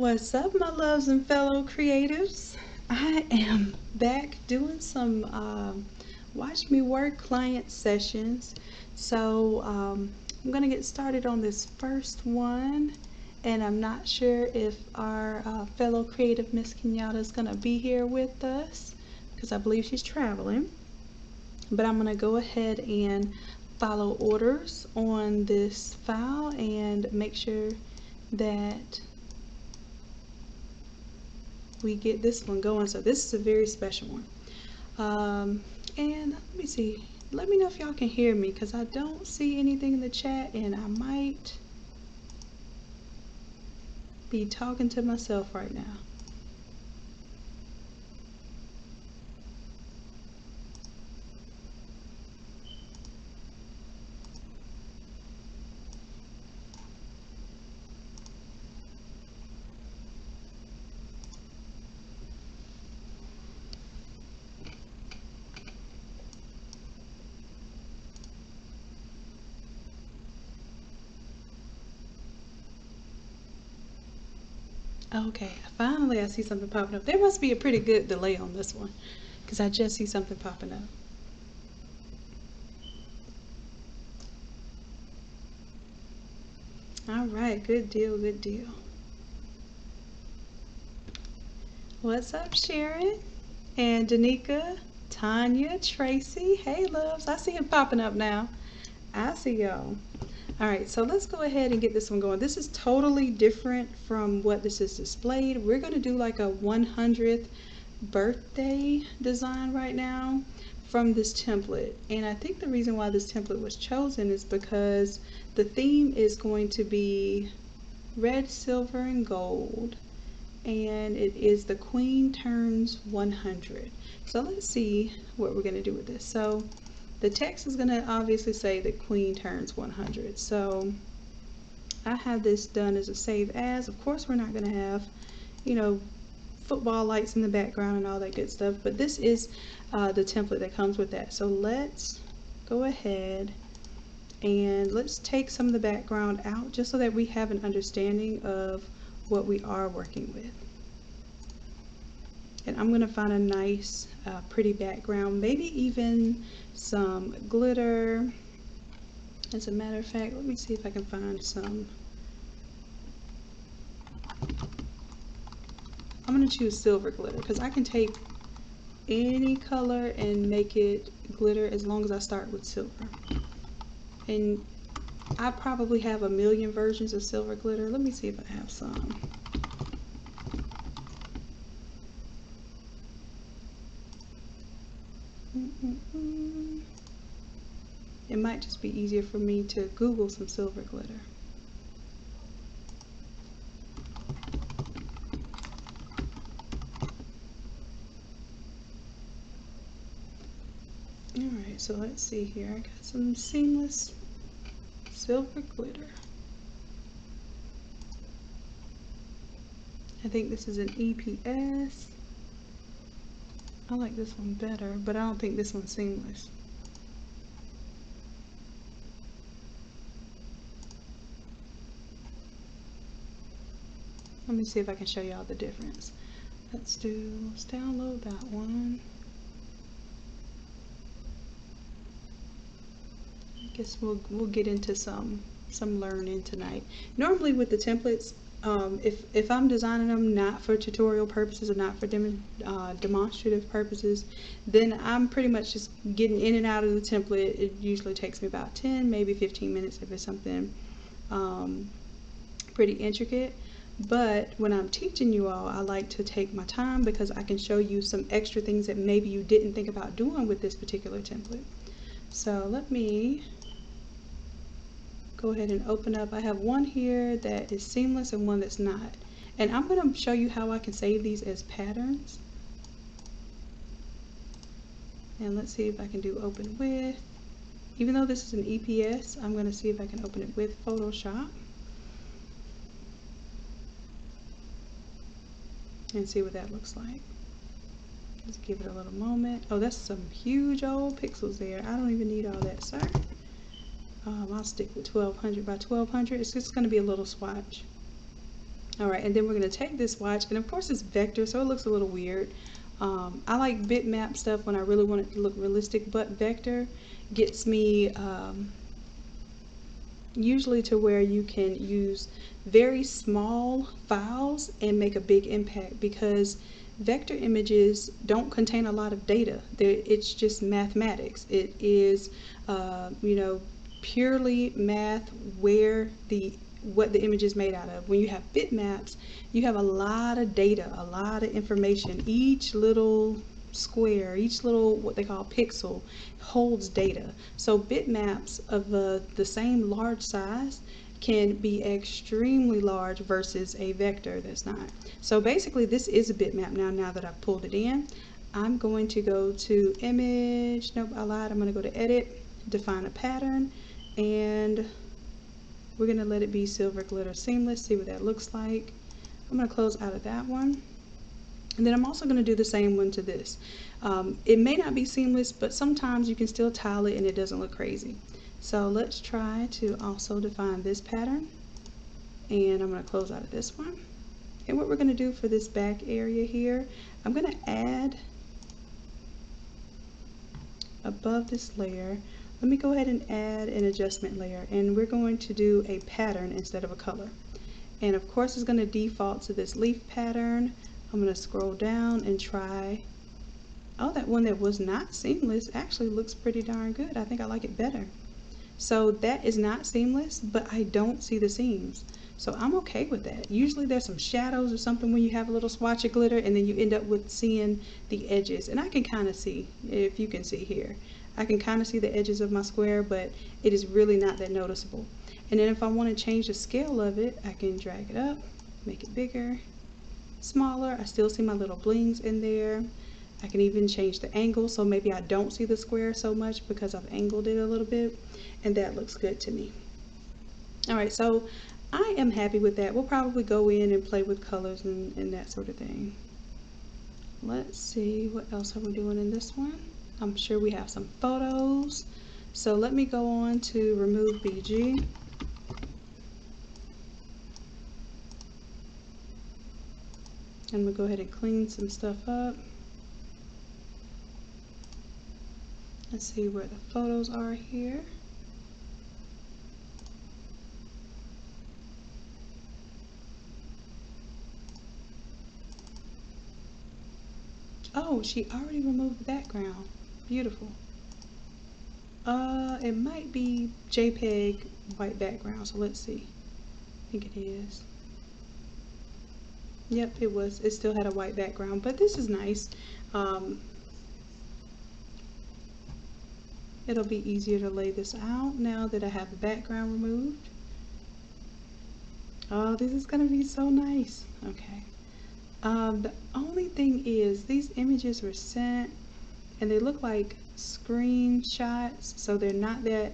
What's up, my loves and fellow creatives? I am back doing some watch me work client sessions. I'm going to get started on this first one, and I'm not sure if our fellow creative Miss Kenyatta is going to be here with us because I believe she's traveling. But I'm going to go ahead and follow orders on this file and make sure that we get this one going. So this is a very special one. And let me see. Let me know if y'all can hear me because I don't see anything in the chat and I might be talking to myself right now. Okay, finally I see something popping up. There must be a pretty good delay on this one because I just see something popping up. All right, good deal, good deal. What's up, Sharon? And Danica, Tanya, Tracy. Hey, loves. I see him popping up now. I see y'all. All right, so let's go ahead and get this one going. This is totally different from what this is displayed. We're going to do like a 100th birthday design right now from this template. And I think the reason why this template was chosen is because the theme is going to be red, silver, and gold. And it is the Queen Turns 100. So let's see what we're going to do with this. So the text is going to obviously say that Queen turns 100. So I have this done as a save as. Of course, we're not going to have, you know, football lights in the background and all that good stuff. But this is the template that comes with that. So let's go ahead and let's take some of the background out just so that we have an understanding of what we are working with. And I'm going to find a nice pretty background, maybe even some glitter. As a matter of fact, let me see if I can find some. I'm going to choose silver glitter because I can take any color and make it glitter as long as I start with silver. And I probably have a million versions of silver glitter. Let me see if I have some. It might just be easier for me to Google some silver glitter. Alright, so let's see here. I got some seamless silver glitter. I think this is an EPS. I like this one better, but I don't think this one's seamless. Let me see if I can show y'all the difference. Let's download that one. I guess we'll get into some learning tonight. Normally with the templates, if I'm designing them not for tutorial purposes or not for demonstrative purposes, then I'm pretty much just getting in and out of the template. It usually takes me about 10, maybe 15 minutes if it's something pretty intricate. But when I'm teaching you all, I like to take my time because I can show you some extra things that maybe you didn't think about doing with this particular template. So let me go ahead and open up. I have one here that is seamless and one that's not. And I'm going to show you how I can save these as patterns. And let's see if I can do open with. Even though this is an EPS, I'm going to see if I can open it with Photoshop. And see what that looks like. Let's give it a little moment. Oh, that's some huge old pixels there. I don't even need all that, sir. I'll stick with 1200 by 1200. It's just going to be a little swatch. All right, and then we're going to take this swatch, and of course it's vector, so it looks a little weird. I like bitmap stuff when I really want it to look realistic, but vector gets me usually to where you can use very small files and make a big impact, because vector images don't contain a lot of data. It's just mathematics. It is, you know, purely math what the image is made out of. When you have bitmaps, you have a lot of data, a lot of information. Each little square, each little what they call pixel holds data. So bitmaps of the same large size can be extremely large versus a vector that's not. So basically this is a bitmap now that I've pulled it in. I'm going to go to image, nope, I lied, I'm going to go to edit, define a pattern, and we're going to let it be silver glitter seamless, see what that looks like. I'm going to close out of that one. And then I'm also going to do the same one to this. It may not be seamless, but sometimes you can still tile it and it doesn't look crazy. So let's try to also define this pattern. And I'm going to close out of this one. And what we're going to do for this back area here, I'm going to add above this layer. Let me go ahead and add an adjustment layer, and we're going to do a pattern instead of a color. And of course it's going to default to this leaf pattern. I'm going to scroll down and try, oh, that one that was not seamless actually looks pretty darn good. I think I like it better. So that is not seamless, but I don't see the seams. So I'm okay with that. Usually there's some shadows or something when you have a little swatch of glitter, and then you end up with seeing the edges. And I can kind of see, if you can see here, I can kind of see the edges of my square, but it is really not that noticeable. And then if I want to change the scale of it, I can drag it up, make it bigger, smaller. I still see my little blings in there. I can even change the angle, so maybe I don't see the square so much because I've angled it a little bit, and that looks good to me. All right, so I am happy with that. We'll probably go in and play with colors and that sort of thing. Let's see, what else are we doing in this one? I'm sure we have some photos. So let me go on to remove BG. And we'll go ahead and clean some stuff up. Let's see where the photos are here. Oh, she already removed the background. Beautiful. It might be JPEG white background, so let's see. I think it is. Yep, it was. It still had a white background, but this is nice. It'll be easier to lay this out now that I have the background removed. Oh, this is gonna be so nice. Okay. The only thing is these images were sent and they look like screenshots, so they're not that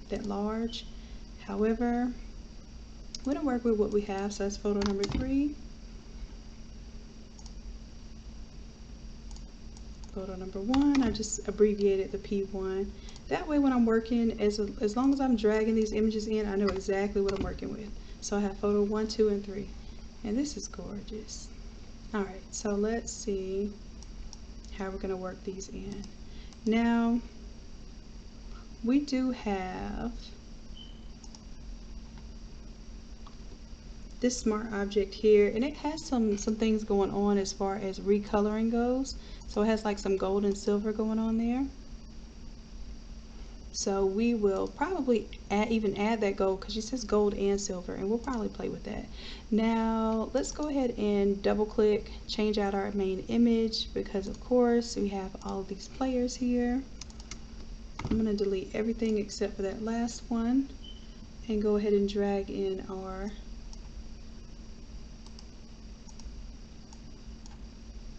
that large. However, we're gonna work with what we have, so that's photo number 3. Photo number 1, I just abbreviated the P1. That way when I'm working, as long as I'm dragging these images in, I know exactly what I'm working with. So I have photo 1, 2, and 3. And this is gorgeous. Alright, so let's see how we're going to work these in. Now, we do have this smart object here, and it has some things going on as far as recoloring goes. So it has like some gold and silver going on there. So we will probably even add that gold, because it says gold and silver, and we'll probably play with that. Now let's go ahead and double click, change out our main image, because of course we have all of these players here. I'm going to delete everything except for that last one and go ahead and drag in our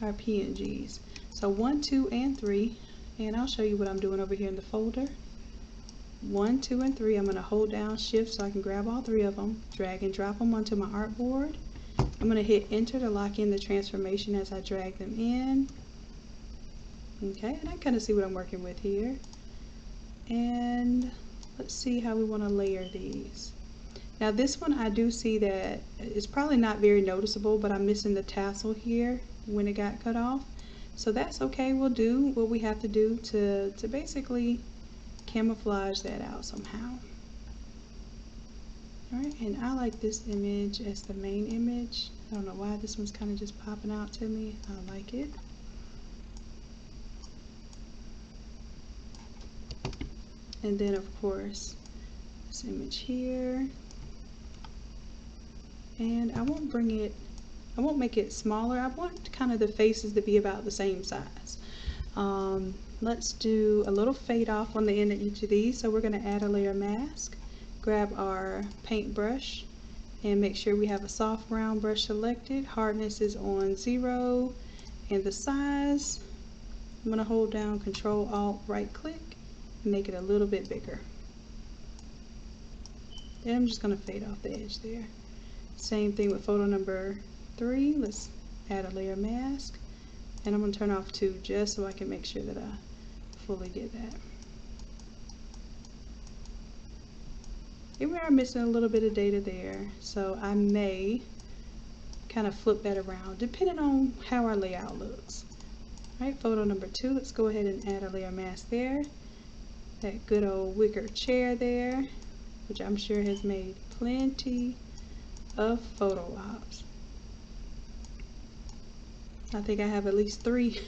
PNGs. So 1, 2, and 3, and I'll show you what I'm doing over here in the folder. 1, 2, and 3, I'm going to hold down shift so I can grab all 3 of them, drag and drop them onto my artboard. I'm going to hit enter to lock in the transformation as I drag them in. Okay, and I kind of see what I'm working with here. And let's see how we want to layer these. Now this one I do see that it's probably not very noticeable, but I'm missing the tassel here when it got cut off. So that's okay, we'll do what we have to do to basically camouflage that out somehow. Alright, and I like this image as the main image. I don't know why this one's kind of just popping out to me. I like it. And then of course, this image here. And I won't make it smaller. I want kind of the faces to be about the same size. Let's do a little fade off on the end of each of these. So we're going to add a layer mask. Grab our paintbrush and make sure we have a soft round brush selected. Hardness is on 0, and the size, I'm going to hold down Control Alt right click and make it a little bit bigger. Then I'm just going to fade off the edge there. Same thing with photo number 3. Let's add a layer mask, and I'm going to turn off 2 just so I can make sure that I fully get that. And we are missing a little bit of data there, so I may kind of flip that around depending on how our layout looks. Alright, photo number 2, let's go ahead and add a layer mask there. That good old wicker chair there, which I'm sure has made plenty of photo ops. I think I have at least three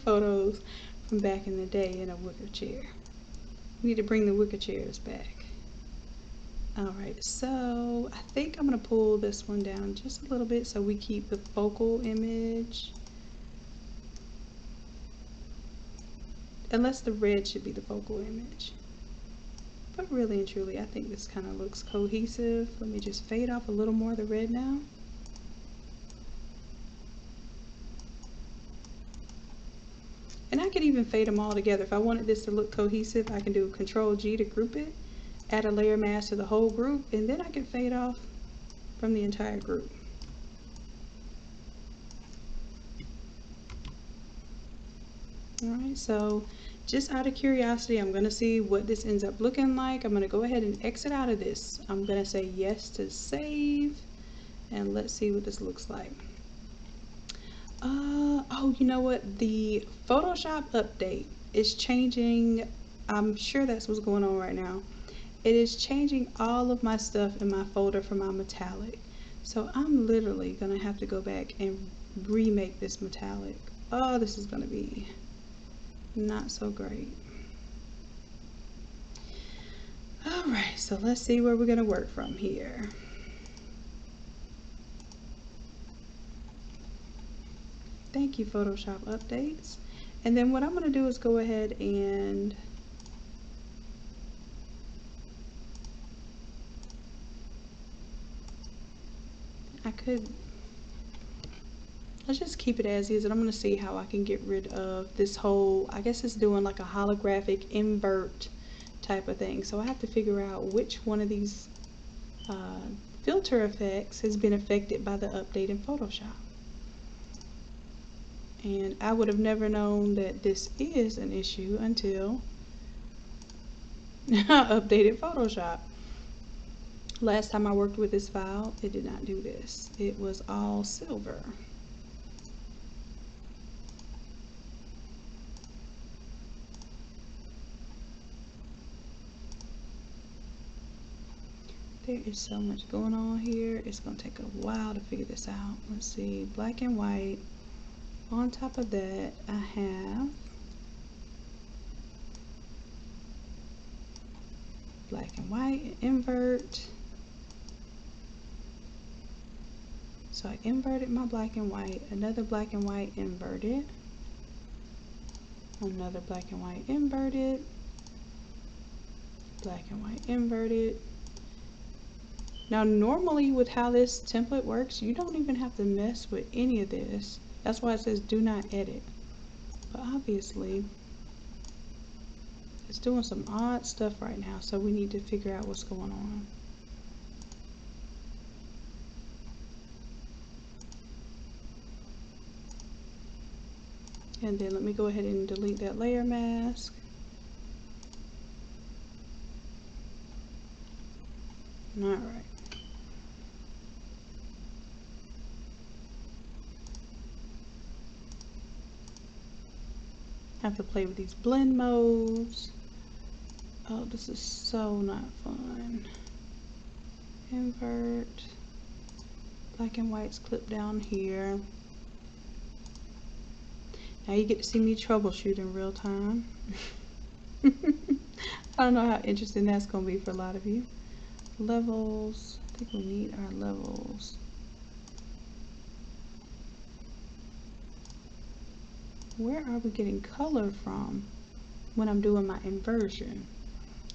photos from back in the day in a wicker chair. We need to bring the wicker chairs back. Alright, so I think I'm going to pull this one down just a little bit so we keep the focal image. Unless the red should be the focal image. But really and truly, I think this kind of looks cohesive. Let me just fade off a little more of the red now. And I could even fade them all together. If I wanted this to look cohesive, I can do Control G to group it. Add a layer mask to the whole group, and then I can fade off from the entire group. Alright, so just out of curiosity, I'm going to see what this ends up looking like. I'm going to go ahead and exit out of this. I'm going to say yes to save, and let's see what this looks like. Oh, you know what? The Photoshop update is changing. I'm sure that's what's going on right now. It is changing all of my stuff in my folder for my metallic. So I'm literally going to have to go back and remake this metallic. Oh, this is going to be not so great. Alright, so let's see where we're going to work from here. Thank you, Photoshop updates. And then what I'm going to do is go ahead and let's just keep it as is, and I'm going to see how I can get rid of this whole, I guess it's doing like a holographic invert type of thing. So I have to figure out which one of these filter effects has been affected by the update in Photoshop. And I would have never known that this is an issue until I updated Photoshop. Last time I worked with this file, it did not do this. It was all silver. There is so much going on here. It's going to take a while to figure this out. Let's see, black and white. On top of that, I have black and white, invert. So I inverted my black and white, another black and white inverted, another black and white inverted, black and white inverted. Now normally with how this template works, you don't even have to mess with any of this. That's why it says do not edit. But obviously it's doing some odd stuff right now, so we need to figure out what's going on. And then let me go ahead and delete that layer mask. Alright. have to play with these blend modes. Oh, this is so not fun. Invert. Black and white's clipped down here. Now you get to see me troubleshoot in real time. I don't know how interesting that's going to be for a lot of you. Levels. I think we need our levels. Where are we getting color from when I'm doing my inversion?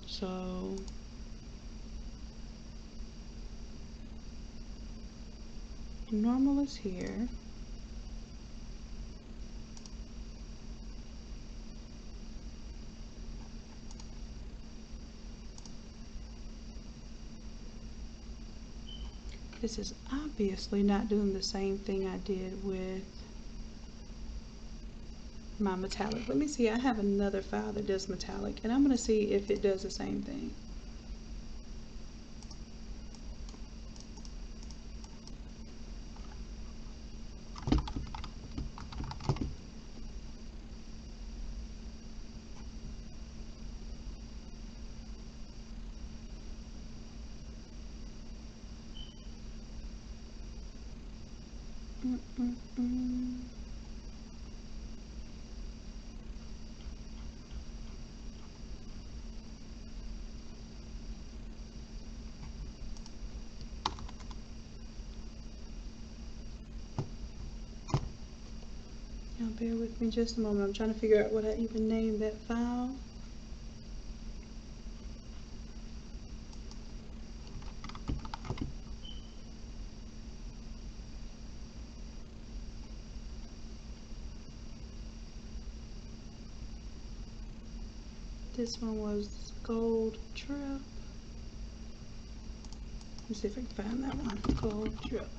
So normal is here. This is obviously not doing the same thing I did with my metallic. Let me see, I have another file that does metallic, and I'm going to see if it does the same thing. Now bear with me just a moment. I'm trying to figure out what I even named that file. This one was gold drip. Let's see if I can find that one. Gold drip.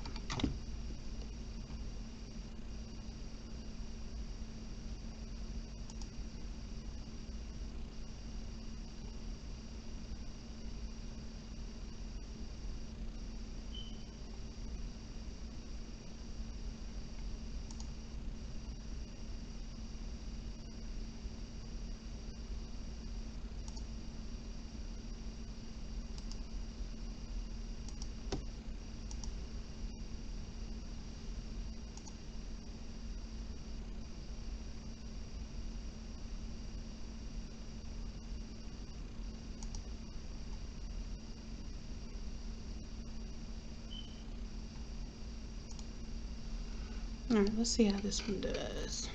Alright, let's see how this one does.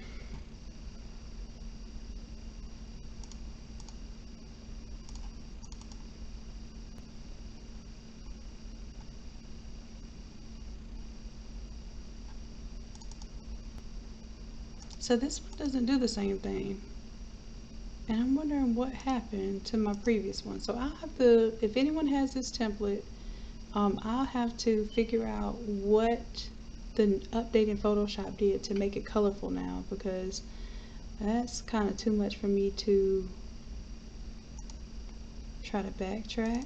So this one doesn't do the same thing. And I'm wondering what happened to my previous one. So I'll have to, if anyone has this template, I'll have to figure out what the update in Photoshop did to make it colorful now, because that's kind of too much for me to try to backtrack.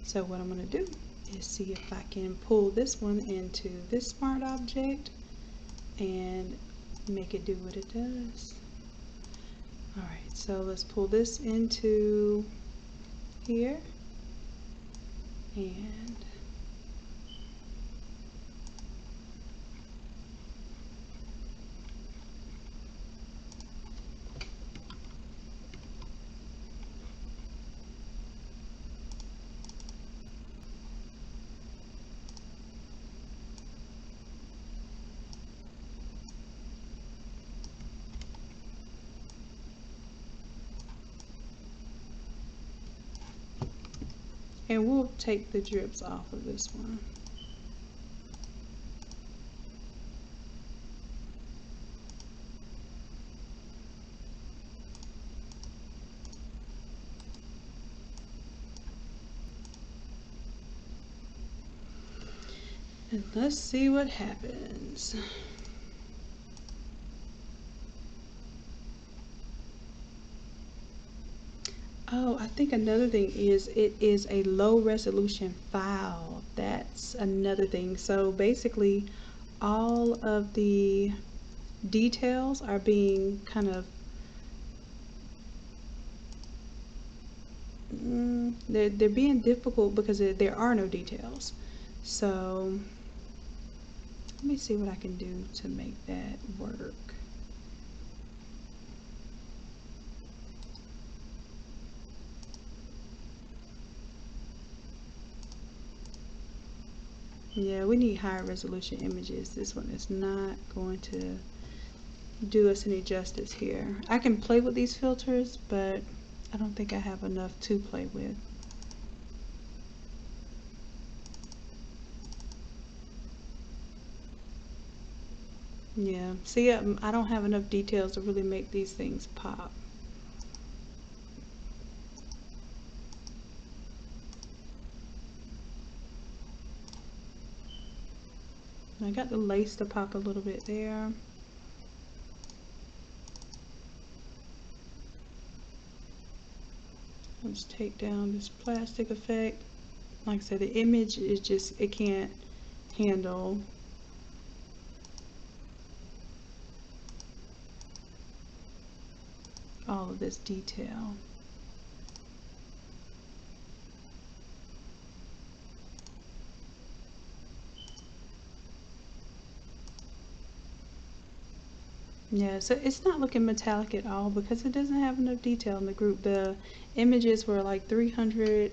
So what I'm going to do is see if I can pull this one into this smart object and make it do what it does. Alright, so let's pull this into here, and we'll take the drips off of this one. And let's see what happens. Oh, I think another thing is it is a low resolution file. That's another thing. So basically all of the details are being kind of they're being difficult because there are no details. So let me see what I can do to make that work. Yeah, we need higher resolution images. This one is not going to do us any justice here. I can play with these filters, but I don't think I have enough to play with. Yeah, see, I don't have enough details to really make these things pop. I got the lace to pop a little bit there. Let's take down this plastic effect. Like I said, the image is just, it can't handle all of this detail. Yeah, so it's not looking metallic at all because it doesn't have enough detail in the group. The images were like 300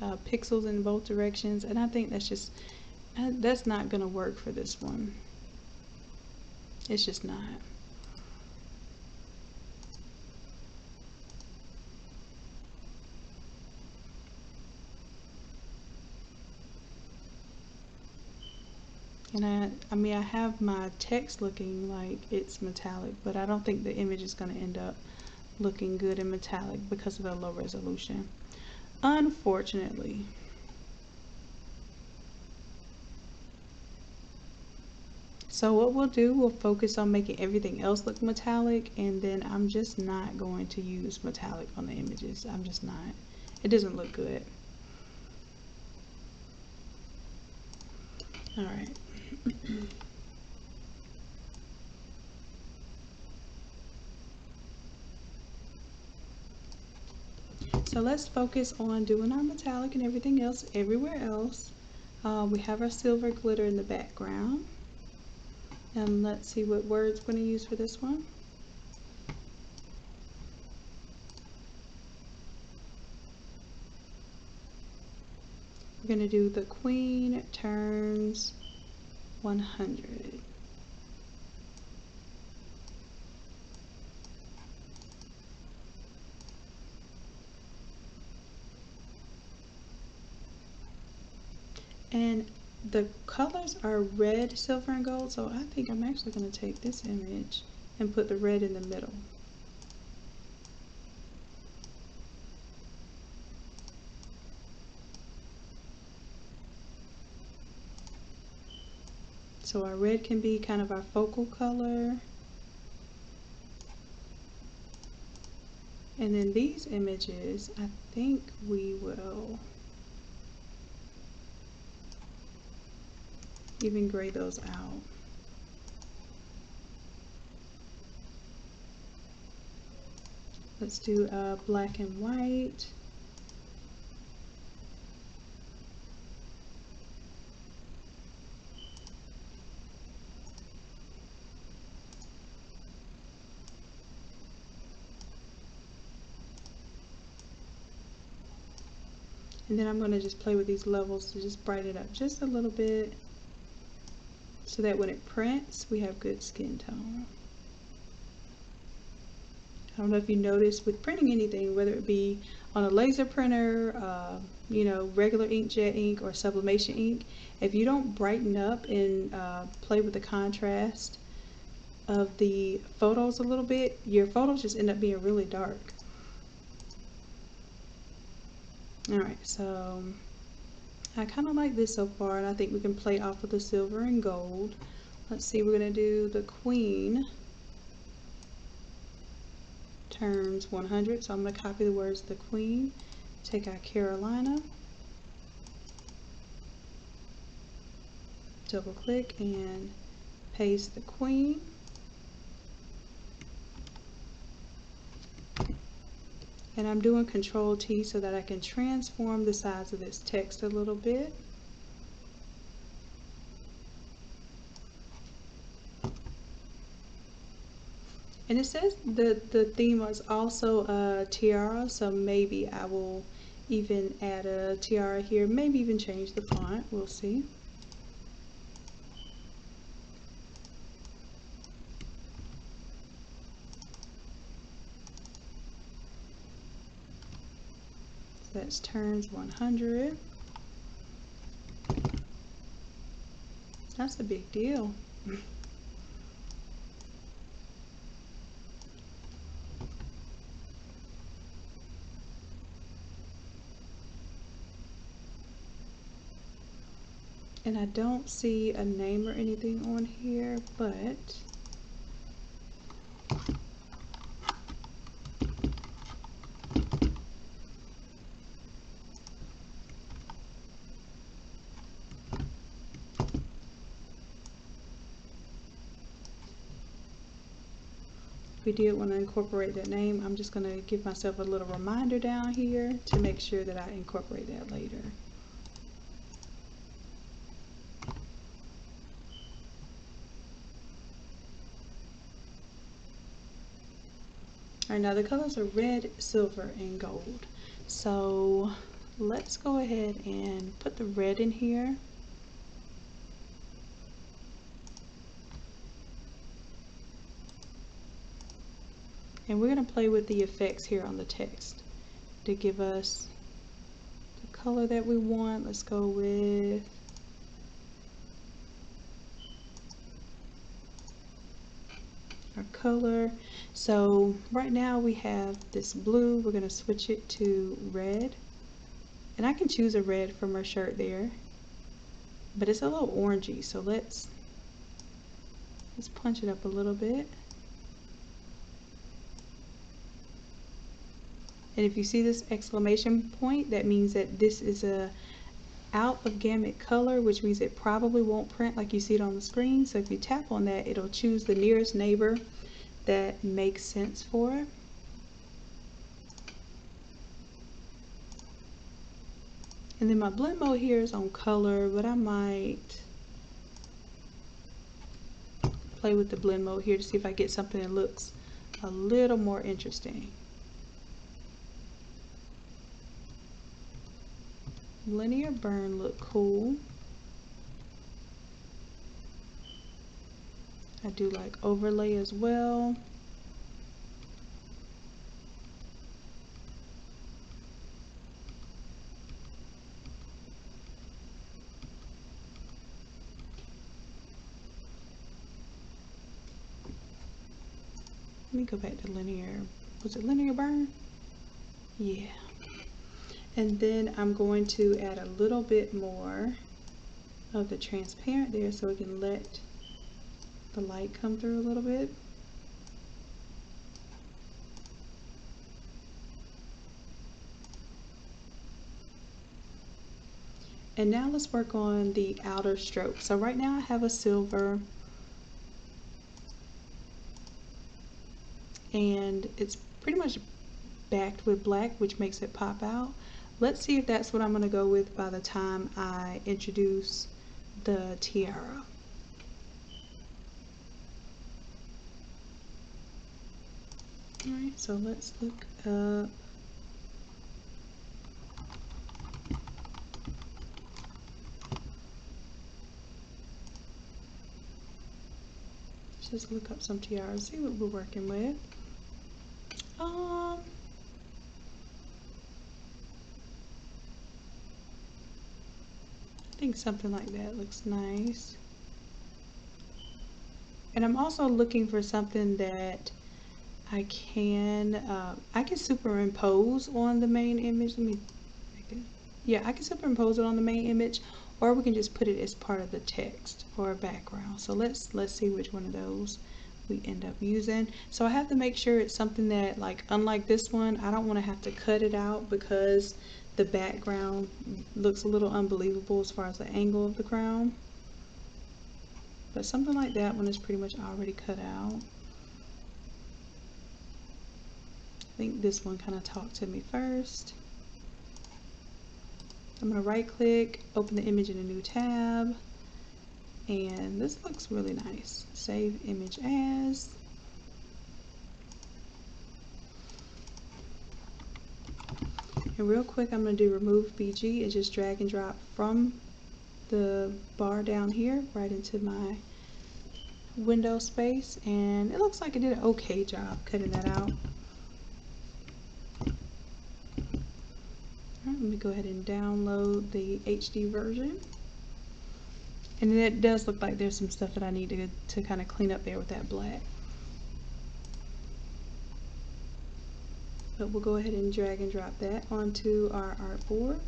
pixels in both directions, and I think that's not gonna work for this one. It's just not. And I mean, I have my text looking like it's metallic, but I don't think the image is going to end up looking good in metallic because of the low resolution, unfortunately. So what we'll do, we'll focus on making everything else look metallic, and then I'm just not going to use metallic on the images. I'm just not. It doesn't look good. All right. So let's focus on doing our metallic and everything else everywhere else. We have our silver glitter in the background. And let's see what words we're going to use for this one. We're going to do the queen turns 100. And the colors are red, silver, and gold, so I think I'm actually going to take this image and put the red in the middle. So our red can be kind of our focal color. And then these images, I think we will even gray those out. Let's do black and white. And then I'm going to just play with these levels to just brighten it up just a little bit so that when it prints, we have good skin tone. I don't know if you noticed with printing anything, whether it be on a laser printer, you know, regular inkjet ink or sublimation ink, if you don't brighten up and play with the contrast of the photos a little bit, your photos just end up being really dark. Alright, so I kind of like this so far, and I think we can play off of the silver and gold. Let's see, we're going to do the queen turns 100, so I'm going to copy the words the queen, take our Carolina, double click and paste the queen, And I'm doing Control T so that I can transform the size of this text a little bit. And it says the theme was also a tiara, so maybe I will even add a tiara here, maybe even change the font, we'll see. So that's turns 100. That's a big deal. And I don't see a name or anything on here, but if we did want to incorporate that name, I'm just going to give myself a little reminder down here to make sure that I incorporate that later. Alright, now the colors are red, silver, and gold. So let's go ahead and put the red in here. And we're going to play with the effects here on the text to give us the color that we want. Let's go with our color. So right now we have this blue. We're going to switch it to red. And I can choose a red from our shirt there. But it's a little orangey, so let's punch it up a little bit. And if you see this exclamation point, that means that this is a out of gamut color, which means it probably won't print like you see it on the screen. So if you tap on that, it'll choose the nearest neighbor that makes sense for it. And then my blend mode here is on color, but I might play with the blend mode here to see if I get something that looks a little more interesting. Linear burn look cool. I do like overlay as well. Let me go back to linear. Was it linear burn? Yeah. And then I'm going to add a little bit more of the transparent there so we can let the light come through a little bit. And now let's work on the outer stroke. So right now I have a silver and it's pretty much backed with black, which makes it pop out. Let's see if that's what I'm going to go with by the time I introduce the tiara. Alright, so let's look up just look up some tiaras, see what we're working with. I think something like that looks nice. And I'm also looking for something that I can superimpose on the main image. Let me make it. Yeah, I can superimpose it on the main image, or we can just put it as part of the text or a background. So let's see which one of those we end up using. So I have to make sure it's something that, like, unlike this one, I don't want to have to cut it out because the background looks a little unbelievable as far as the angle of the crown. But something like that one is pretty much already cut out. I think this one kind of talked to me first. I'm going to right click, open the image in a new tab, and this looks really nice. Save image as. And real quick, I'm going to do remove BG and just drag and drop from the bar down here right into my window space, and it looks like it did an okay job cutting that out. Alright, let me go ahead and download the HD version. And it does look like there's some stuff that I need to kind of clean up there with that black. But we'll go ahead and drag and drop that onto our artboard.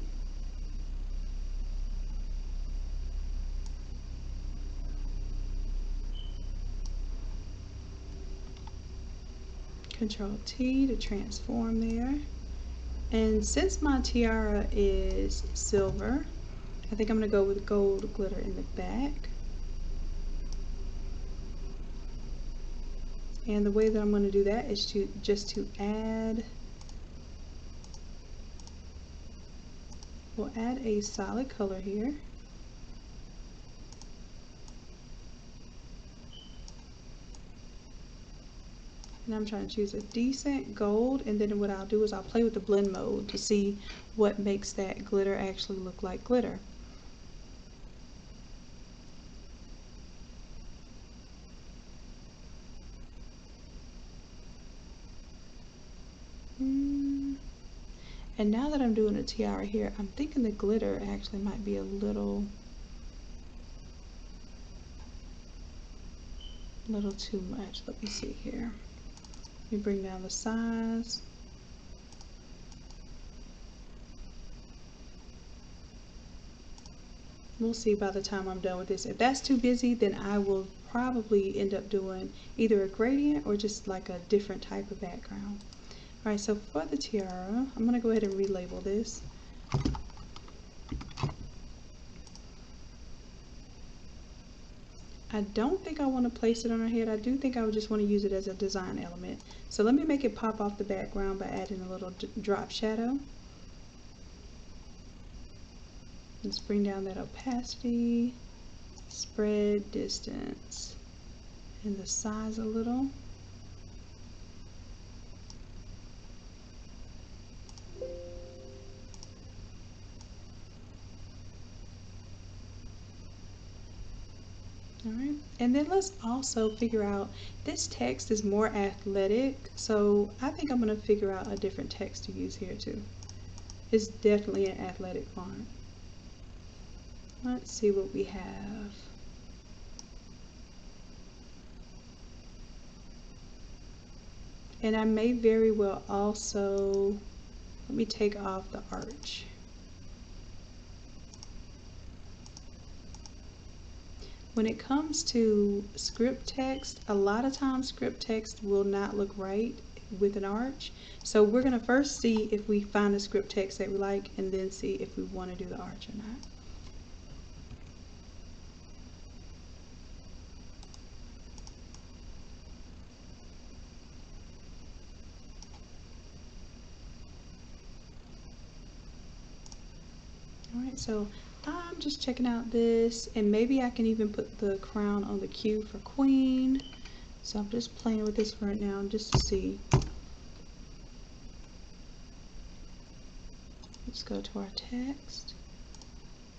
Control T to transform there. And since my tiara is silver, I think I'm going to go with gold glitter in the back. And the way that I'm going to do that is to add, we'll add a solid color here. And I'm trying to choose a decent gold, and then what I'll do is I'll play with the blend mode to see what makes that glitter actually look like glitter. And now that I'm doing a tiara here, I'm thinking the glitter actually might be a little too much. Let me see here. Let me bring down the size. We'll see by the time I'm done with this. If that's too busy, then I will probably end up doing either a gradient or just like a different type of background. Alright, so for the tiara, I'm going to go ahead and relabel this. I don't think I want to place it on her head. I do think I would just want to use it as a design element. So let me make it pop off the background by adding a little drop shadow. Let's bring down that opacity, spread, distance, and the size a little. Alright, and then let's also figure out, this text is more athletic, so I think I'm going to figure out a different text to use here too. It's definitely an athletic font. Let's see what we have. And I may very well also, let me take off the arch. When it comes to script text, a lot of times script text will not look right with an arch. So we're going to first see if we find a script text that we like, and then see if we want to do the arch or not. Alright, so I'm just checking out this, and maybe I can even put the crown on the Q for Queen. So I'm just playing with this right now just to see. Let's go to our text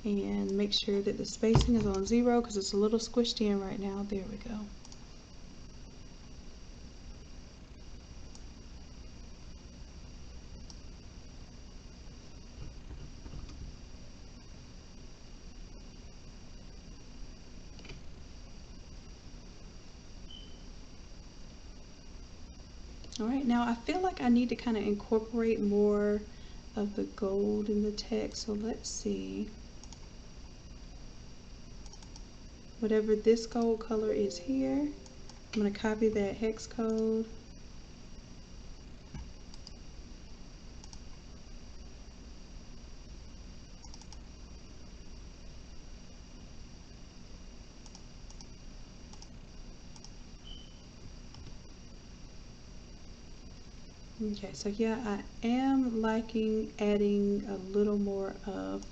and make sure that the spacing is on 0 because it's a little squished in right now. There we go. Alright, now I feel like I need to kind of incorporate more of the gold in the text, so let's see. Whatever this gold color is here, I'm going to copy that hex code. Okay, so yeah, I am liking adding a little more of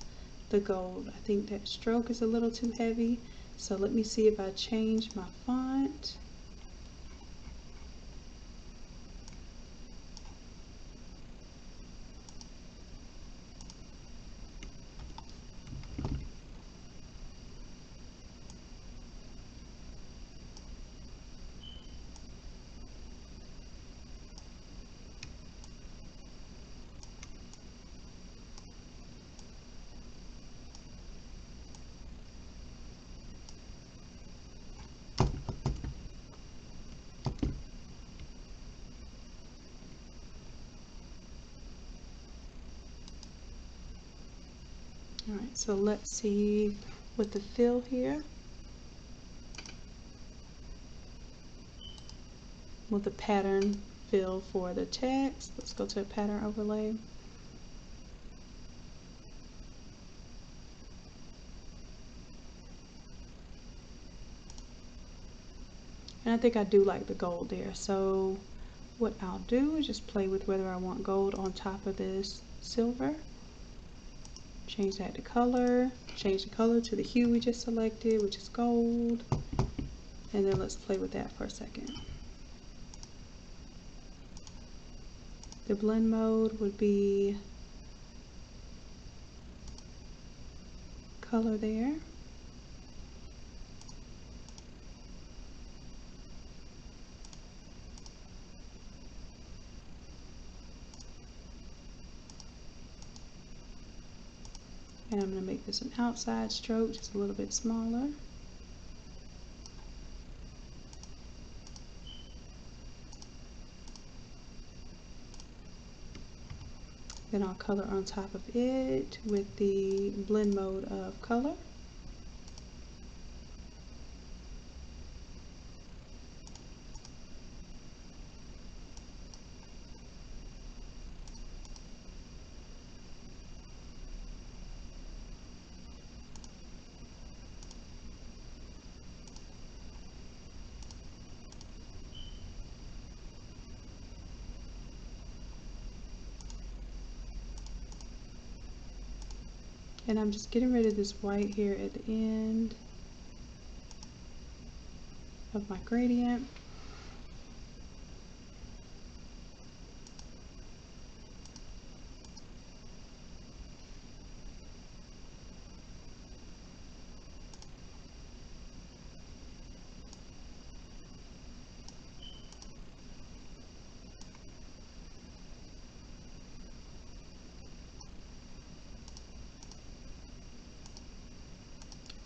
the gold. I think that stroke is a little too heavy. So let me see if I change my font. All right, so let's see with the fill here. With the pattern fill for the text. Let's go to a pattern overlay. And I think I do like the gold there. So what I'll do is just play with whether I want gold on top of this silver. Change that to color. Change the color to the hue we just selected, which is gold. And then let's play with that for a second. The blend mode would be color there. And I'm going to make this an outside stroke, just a little bit smaller. Then I'll color on top of it with the blend mode of color. And I'm just getting rid of this white here at the end of my gradient.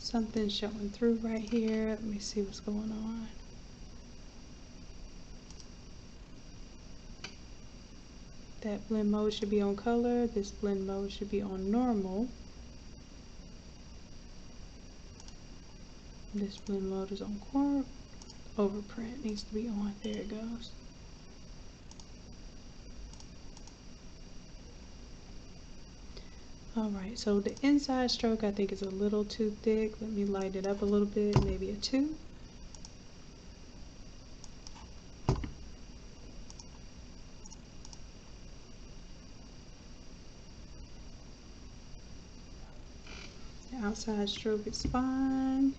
Something's showing through right here. Let me see what's going on. That blend mode should be on color. This blend mode should be on normal. This blend mode is on core. Overprint needs to be on. There it goes. Alright, so the inside stroke I think is a little too thick. Let me lighten it up a little bit, maybe a 2. The outside stroke is fine.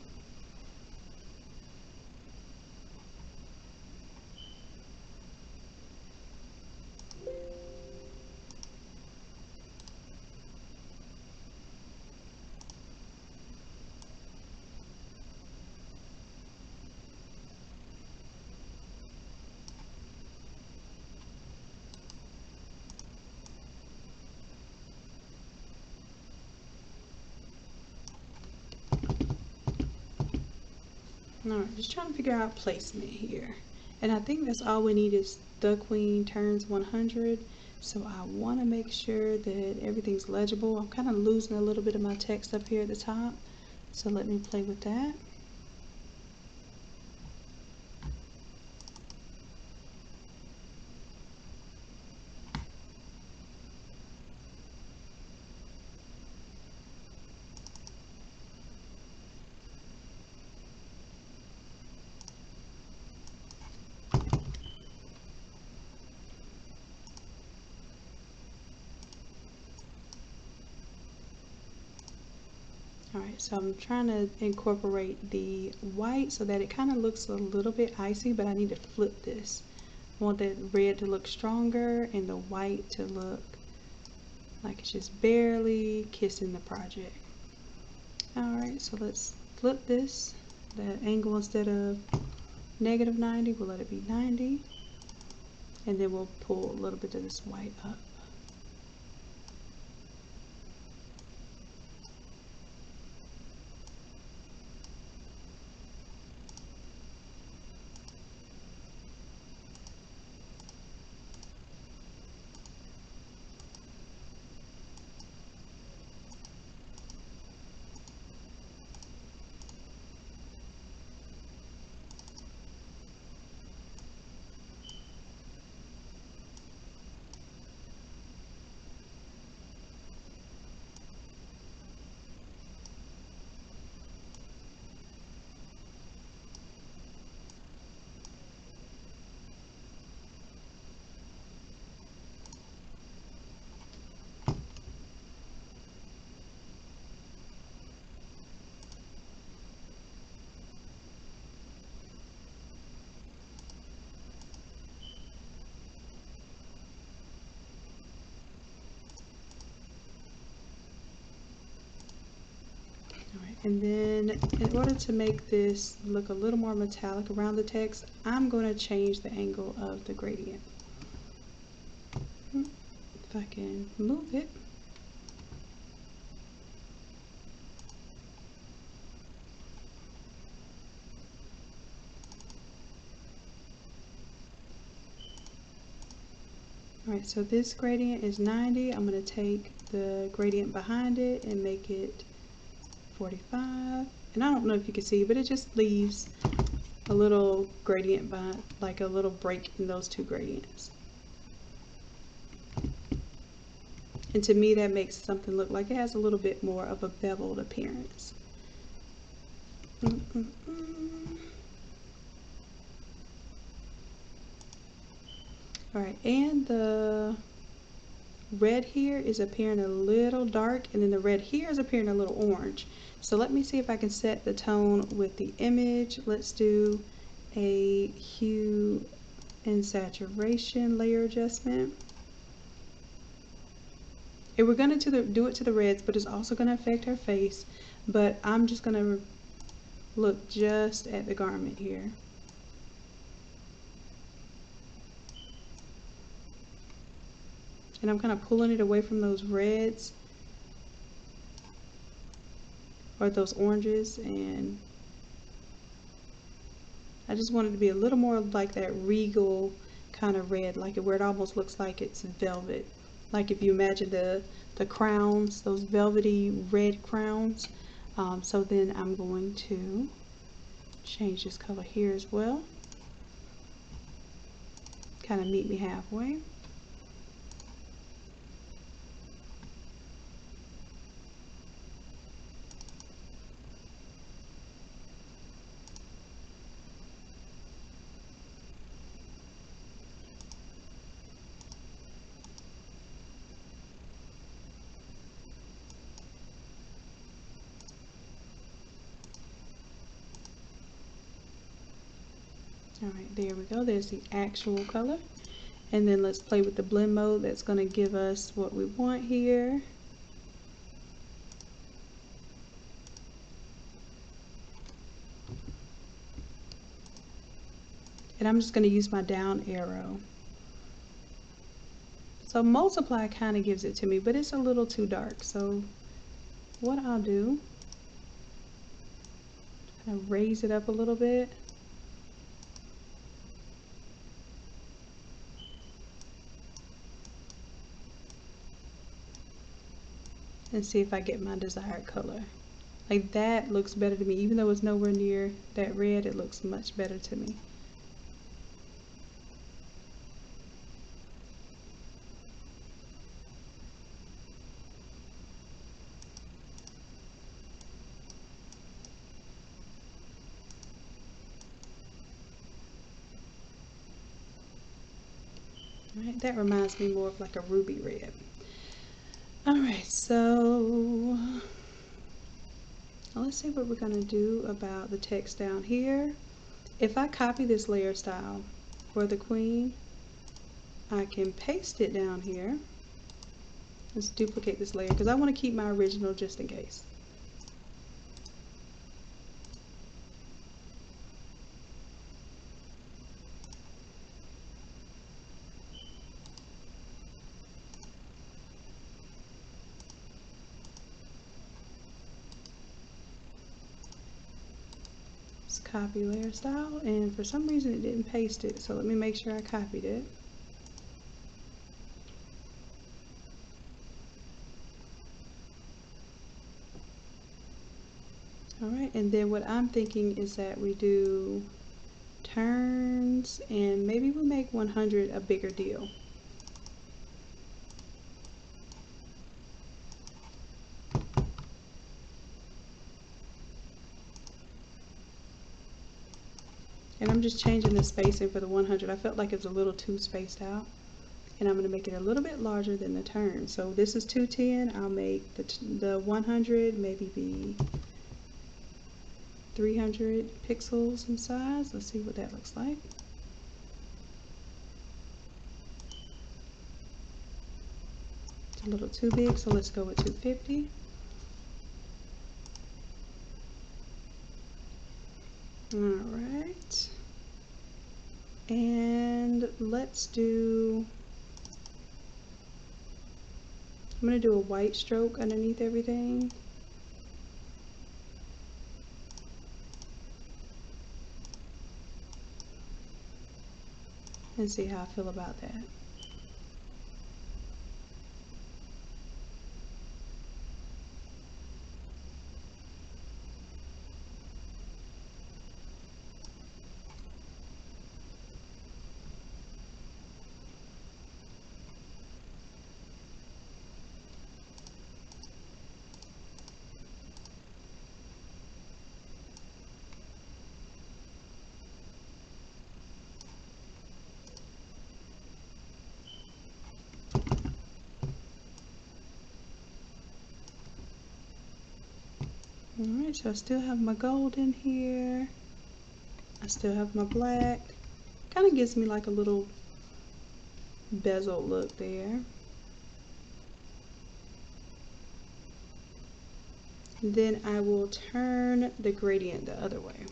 Alright, just trying to figure out placement here. And I think that's all we need is the queen turns 100. So I want to make sure that everything's legible. I'm kind of losing a little bit of my text up here at the top. So let me play with that. Alright, so I'm trying to incorporate the white so that it kind of looks a little bit icy, but I need to flip this. I want that red to look stronger and the white to look like it's just barely kissing the project. Alright, so let's flip this. The angle, instead of -90, we'll let it be 90. And then we'll pull a little bit of this white up. And then in order to make this look a little more metallic around the text, I'm going to change the angle of the gradient. If I can move it. Alright, so this gradient is 90. I'm going to take the gradient behind it and make it 45. And I don't know if you can see, but it just leaves a little gradient behind, like a little break in those two gradients. And to me, that makes something look like it has a little bit more of a beveled appearance. Alright, and the red here is appearing a little dark, and then the red here is appearing a little orange. So let me see if I can set the tone with the image. Let's do a hue and saturation layer adjustment. And we're going to do it to the reds, but it's also going to affect her face. But I'm just going to look just at the garment here. And I'm kind of pulling it away from those reds or those oranges, and I just want it to be a little more like that regal kind of red, like where it almost looks like it's velvet. Like if you imagine the crowns, those velvety red crowns. So then I'm going to change this color here as well. Kind of meet me halfway. Alright, there we go. There's the actual color. And then let's play with the blend mode. That's going to give us what we want here. And I'm just going to use my down arrow. So multiply kind of gives it to me, but it's a little too dark. So what I'll do, kind of raise it up a little bit. And see if I get my desired color. Like that looks better to me. Even though it's nowhere near that red, it looks much better to me. Alright, that reminds me more of like a ruby red. Alright, so Now let's see what we're going to do about the text down here. If I copy this layer style for the queen, I can paste it down here. Let's duplicate this layer because I want to keep my original just in case. Let's copy layer style, and for some reason it didn't paste it, so let me make sure I copied it. Alright, and then what I'm thinking is that we do turns, and maybe we make 100 a bigger deal. And I'm just changing the spacing for the 100. I felt like it was a little too spaced out. And I'm going to make it a little bit larger than the turn. So this is 210. I'll make the 100 maybe be 300 pixels in size. Let's see what that looks like. It's a little too big, so let's go with 250. Alright. And let's do, I'm going to do a white stroke underneath everything. And see how I feel about that. Alright, so I still have my gold in here. I still have my black. Kind of gives me like a little bezel look there. Then I will turn the gradient the other way.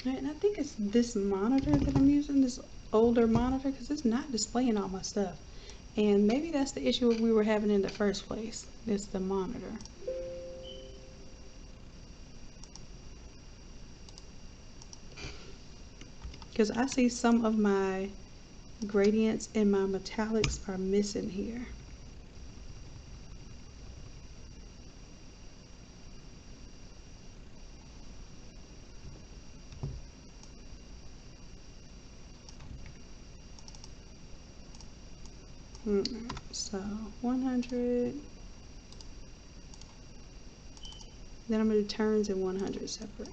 And I think it's this monitor that I'm using, this older monitor, because it's not displaying all my stuff. And maybe that's the issue we were having in the first place. It's the monitor. Because I see some of my gradients and my metallics are missing here. So 100. Then I'm going to do turns and 100 separate.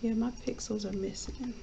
Yeah, my pixels are missing.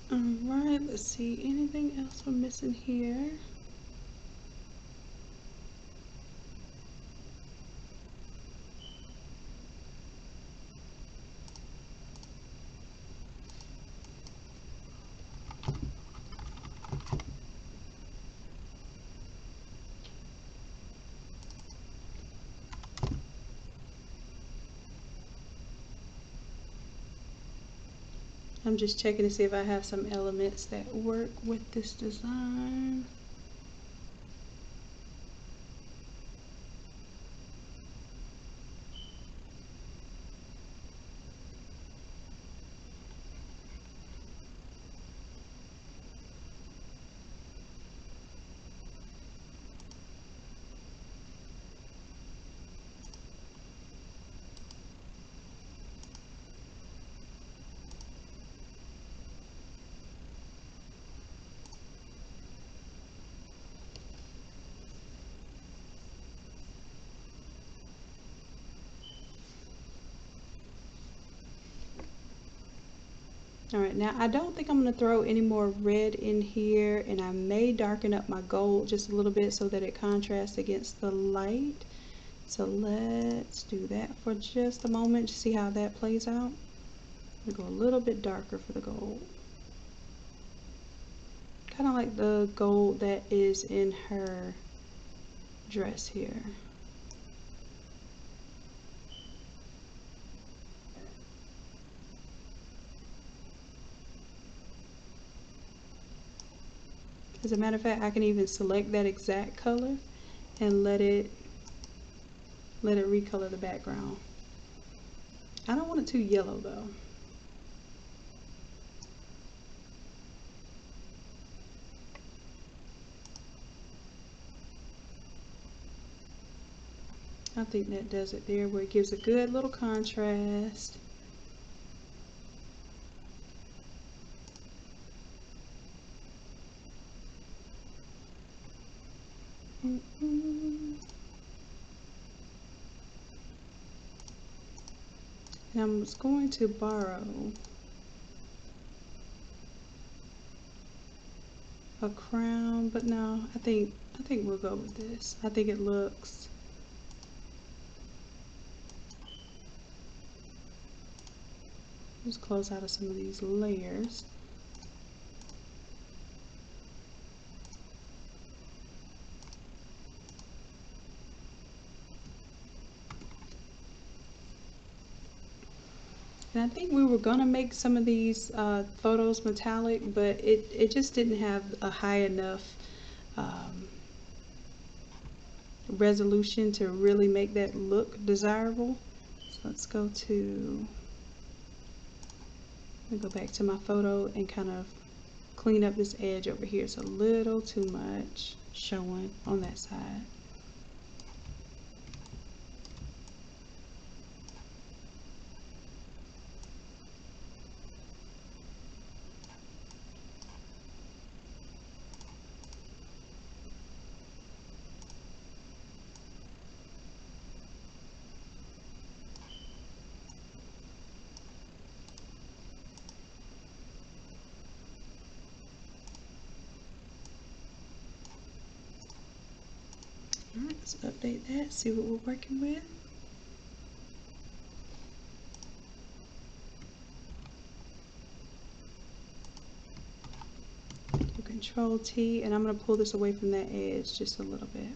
Alright, let's see. Anything else we're missing here? I'm just checking to see if I have some elements that work with this design. Alright, now I don't think I'm going to throw any more red in here, and I may darken up my gold just a little bit so that it contrasts against the light. So let's do that for just a moment to see how that plays out. I'm going to go a little bit darker for the gold. Kind of like the gold that is in her dress here. As a matter of fact, I can even select that exact color and let it recolor the background. I don't want it too yellow though. I think that does it there, where it gives a good little contrast. And I'm just going to borrow a crown, but no, I think we'll go with this. I think it looks just close out of some of these layers. And I think we were gonna make some of these photos metallic, but it just didn't have a high enough resolution to really make that look desirable. So let's go back to my photo and kind of clean up this edge over here. It's a little too much showing on that side. Alright, let's update that, see what we're working with. Do Control T, and I'm going to pull this away from that edge just a little bit.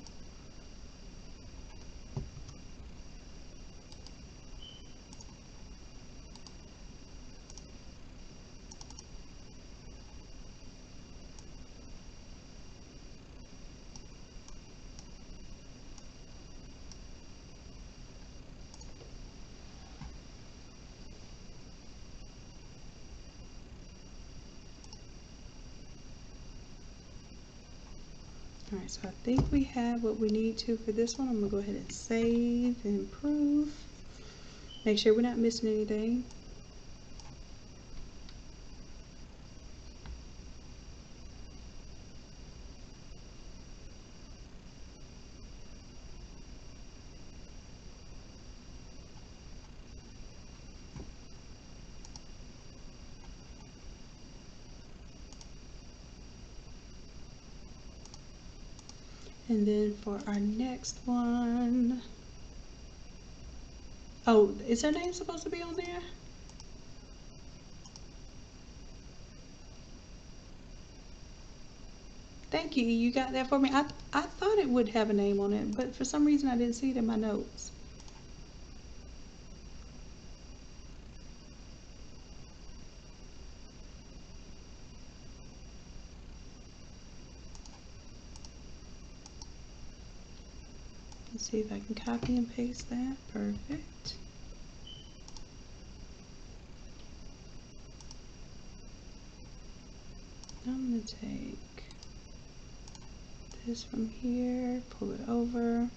Alright, so I think we have what we need to for this one. I'm going to go ahead and save and improve. Make sure we're not missing anything. And then for our next one, oh, is her name supposed to be on there? Thank you. You got that for me. I thought it would have a name on it, but for some reason I didn't see it in my notes. Let's see if I can copy and paste that. Perfect. I'm going to take this from here, pull it over.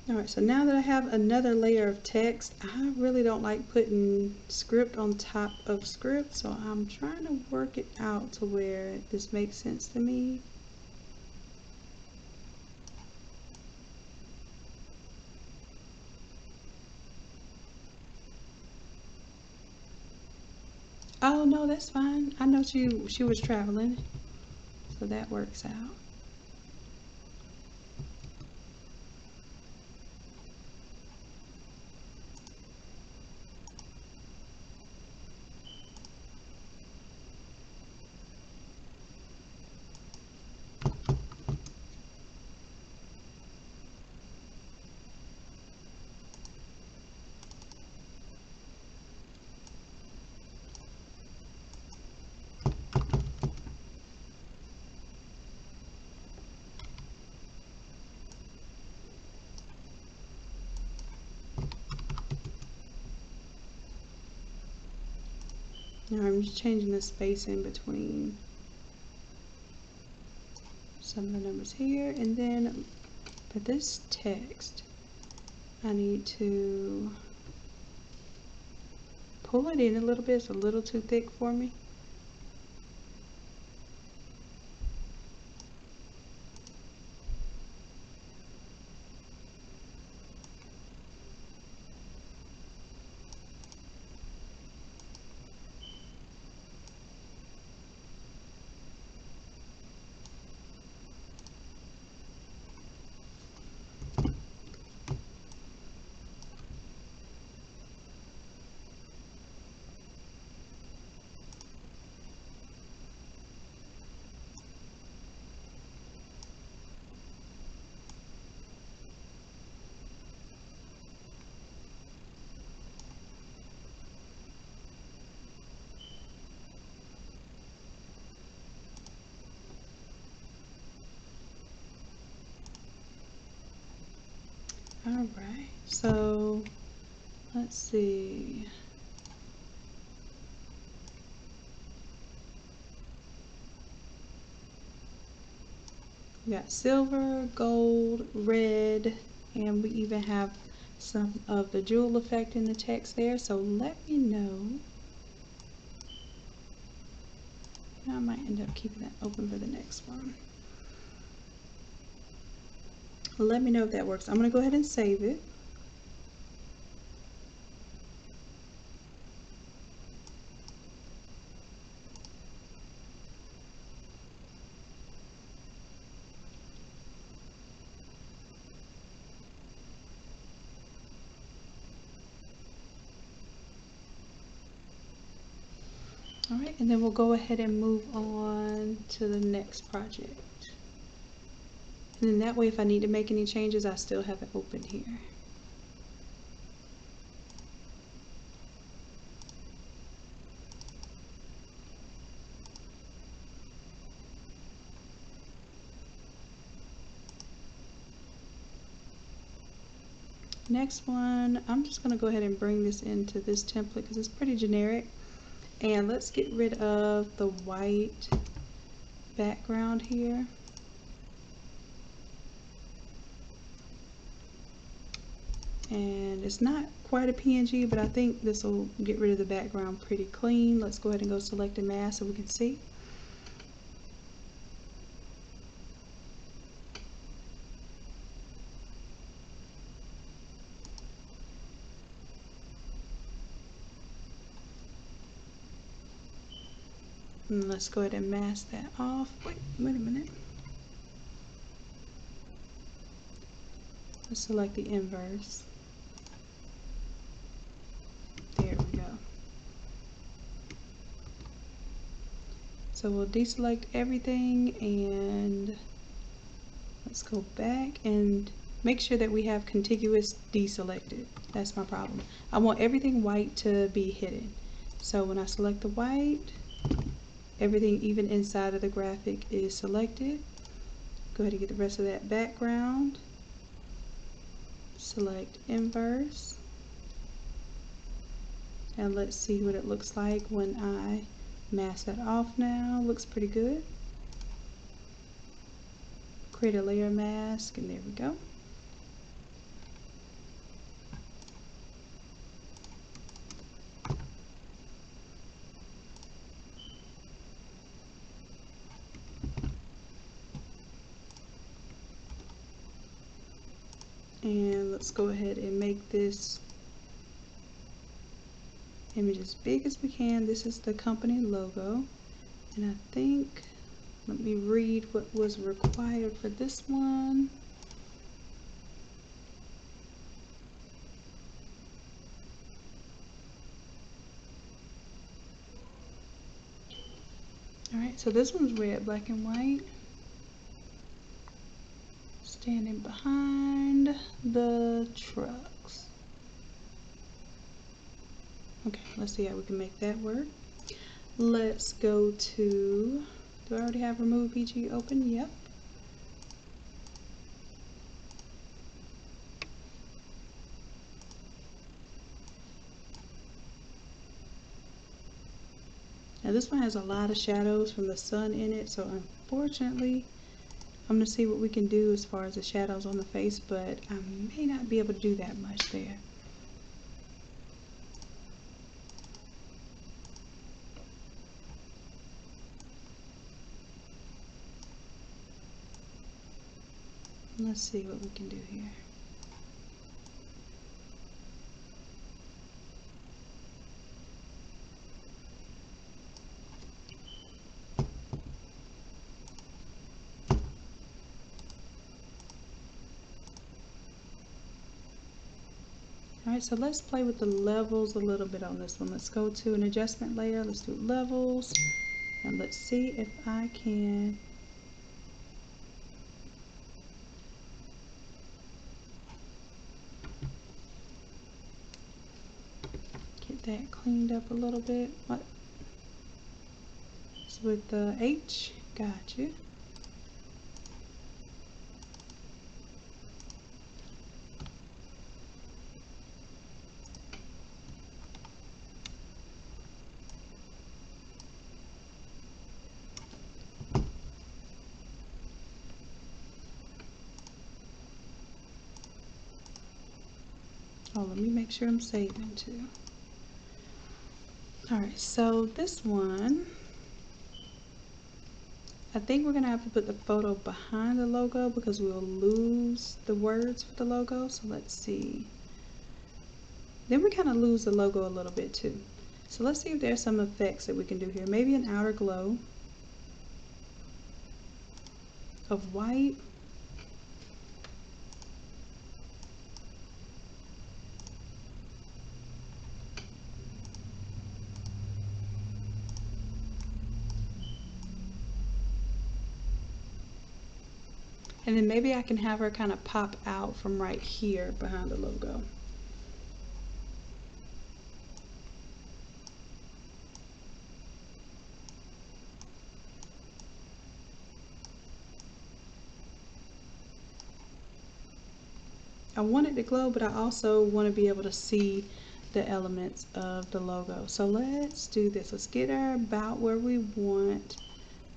Alright, so now that I have another layer of text, I really don't like putting script on top of script, so I'm trying to work it out to where this makes sense to me. Oh no, that's fine. I know she was traveling, so that works out. Now I'm just changing the space in between some of the numbers here, and then for this text I need to pull it in a little bit. It's a little too thick for me. All right, so let's see. We got silver, gold, red, and we even have some of the jewel effect in the text there. So let me know. I might end up keeping that open for the next one. Let me know if that works. I'm going to go ahead and save it. All right, and then we'll go ahead and move on to the next project. And then that way, if I need to make any changes, I still have it open here. Next one, I'm just going to go ahead and bring this into this template because it's pretty generic. And let's get rid of the white background here. And it's not quite a PNG, but I think this will get rid of the background pretty clean. Let's go ahead and go select a mask so we can see. And let's go ahead and mask that off. Wait a minute. Let's select the inverse. There we go. So we'll deselect everything and let's go back and make sure that we have contiguous deselected. That's my problem. I want everything white to be hidden. So when I select the white, everything even inside of the graphic is selected. Go ahead and get the rest of that background. Select inverse. And let's see what it looks like when I mask that off now. Looks pretty good. Create a layer mask and there we go. And let's go ahead and make this image as big as we can. This is the company logo. And I think, let me read what was required for this one. Alright, so this one's red, black, and white. Standing behind the trucks. Okay, let's see how we can make that work. Let's go to, do I already have remove PG open? Yep. Now this one has a lot of shadows from the sun in it, so unfortunately I'm going to see what we can do as far as the shadows on the face, but I may not be able to do that much there. Let's see what we can do here. Alright, so let's play with the levels a little bit on this one. Let's go to an adjustment layer. Let's do levels. And let's see if I can get that cleaned up a little bit. What? It's with the H. Gotcha. Oh, let me make sure I'm saving too. Alright, so this one, I think we're going to have to put the photo behind the logo because we'll lose the words for the logo. So let's see. Then we kind of lose the logo a little bit too. So let's see if there's some effects that we can do here. Maybe an outer glow of white. And then maybe I can have her kind of pop out from right here behind the logo. I want it to glow, but I also want to be able to see the elements of the logo. So let's do this. Let's get her about where we want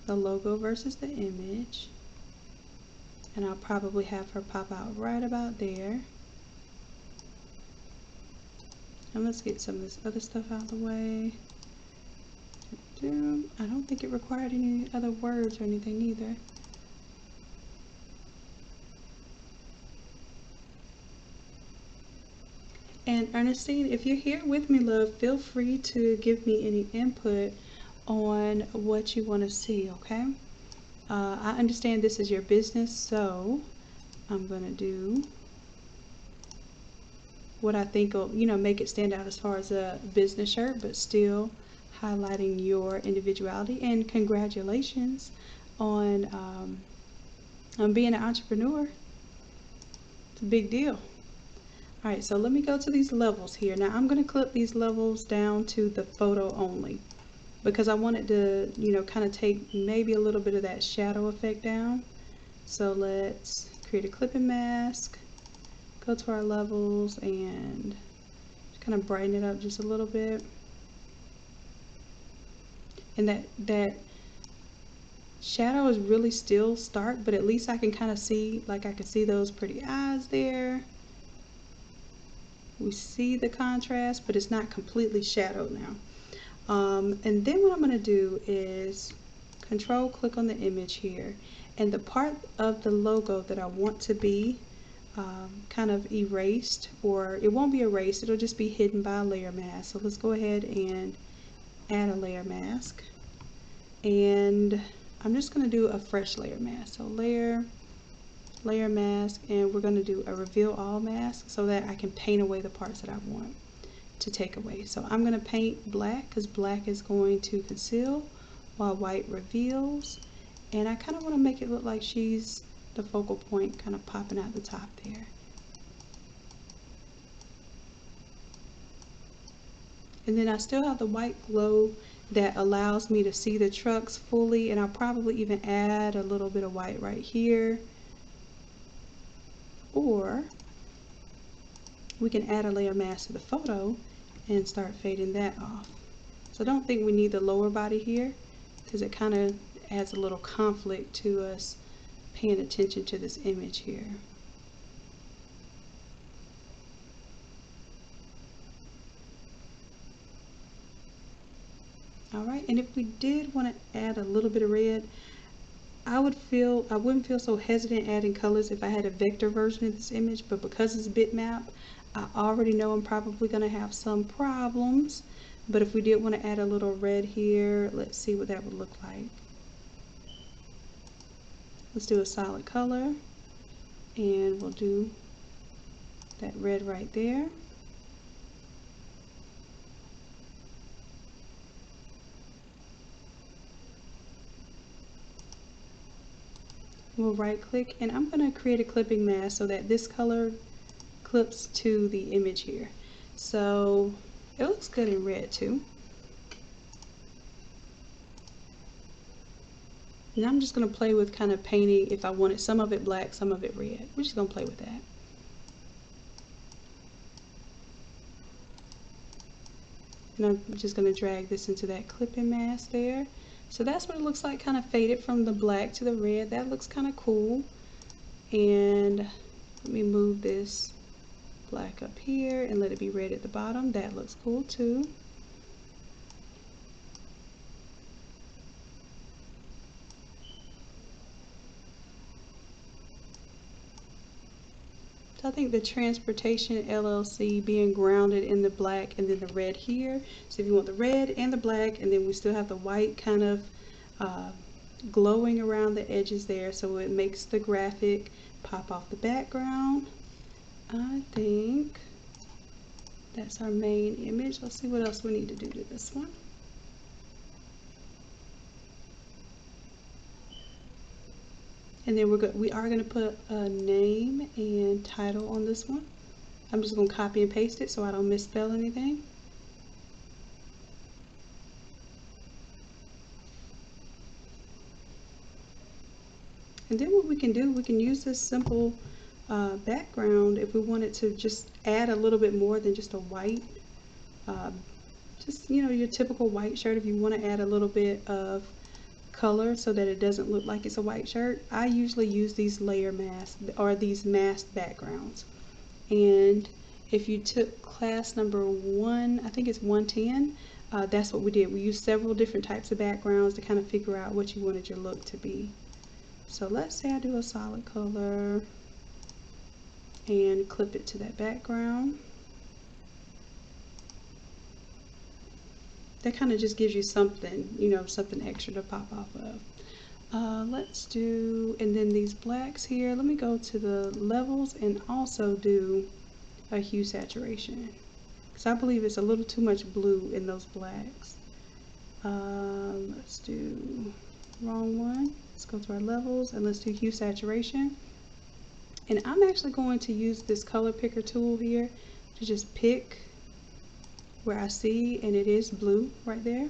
the logo versus the image. And I'll probably have her pop out right about there. And let's get some of this other stuff out of the way. I don't think it required any other words or anything either. And Ernestine, if you're here with me, love, feel free to give me any input on what you want to see, okay? I understand this is your business, so I'm going to do what I think will, you know, make it stand out as far as a business shirt, but still highlighting your individuality. And congratulations on being an entrepreneur. It's a big deal. Alright, so let me go to these levels here. Now I'm going to clip these levels down to the photo only because I wanted to, you know, kind of take maybe a little bit of that shadow effect down. So let's create a clipping mask, go to our levels and kind of brighten it up just a little bit. And that shadow is really still stark, but at least I can kind of see, like I can see those pretty eyes there. We see the contrast, but it's not completely shadowed now. And then what I'm going to do is control click on the image here, and the part of the logo that I want to be kind of erased, or it won't be erased, it'll just be hidden by a layer mask. So let's go ahead and add a layer mask, and I'm just going to do a fresh layer mask. So layer mask, and we're going to do a reveal all mask so that I can paint away the parts that I want to take away. So I'm going to paint black because black is going to conceal while white reveals, and I kind of want to make it look like she's the focal point kind of popping out the top there. And then I still have the white glow that allows me to see the trucks fully, and I'll probably even add a little bit of white right here. Or we can add a layer mask to the photo and start fading that off. So I don't think we need the lower body here because it kind of adds a little conflict to us paying attention to this image here. Alright, and if we did want to add a little bit of red, I wouldn't feel so hesitant adding colors if I had a vector version of this image, but because it's bitmap, I already know I'm probably going to have some problems. But if we did want to add a little red here, let's see what that would look like. Let's do a solid color, and we'll do that red right there. We'll right click, and I'm going to create a clipping mask so that this color clips to the image here. So it looks good in red too. And I'm just going to play with kind of painting if I wanted some of it black, some of it red. We're just going to play with that. And I'm just going to drag this into that clipping mask there. So that's what it looks like, kind of faded from the black to the red. That looks kind of cool. And let me move this black up here and let it be red at the bottom. That looks cool too. So I think the Transportation LLC being grounded in the black and then the red here. So if you want the red and the black, and then we still have the white kind of glowing around the edges there, so it makes the graphic pop off the background. I think that's our main image. Let's see what else we need to do to this one. And then we are going to put a name and title on this one. I'm just going to copy and paste it so I don't misspell anything. And then what we can do, we can use this simple background if we wanted to just add a little bit more than just a white, just, you know, your typical white shirt. If you want to add a little bit of color so that it doesn't look like it's a white shirt, I usually use these layer masks or these masked backgrounds. And if you took class number 1, I think it's 110, that's what we did. We used several different types of backgrounds to kind of figure out what you wanted your look to be. So let's say I do a solid color and clip it to that background. That kind of just gives you something, you know, something extra to pop off of. Let's do, and then these blacks here, let me go to the levels and also do a hue saturation, because I believe it's a little too much blue in those blacks. Let's do, wrong one. Let's go to our levels and let's do hue saturation. And I'm actually going to use this color picker tool here to just pick where I see, and it is blue right there.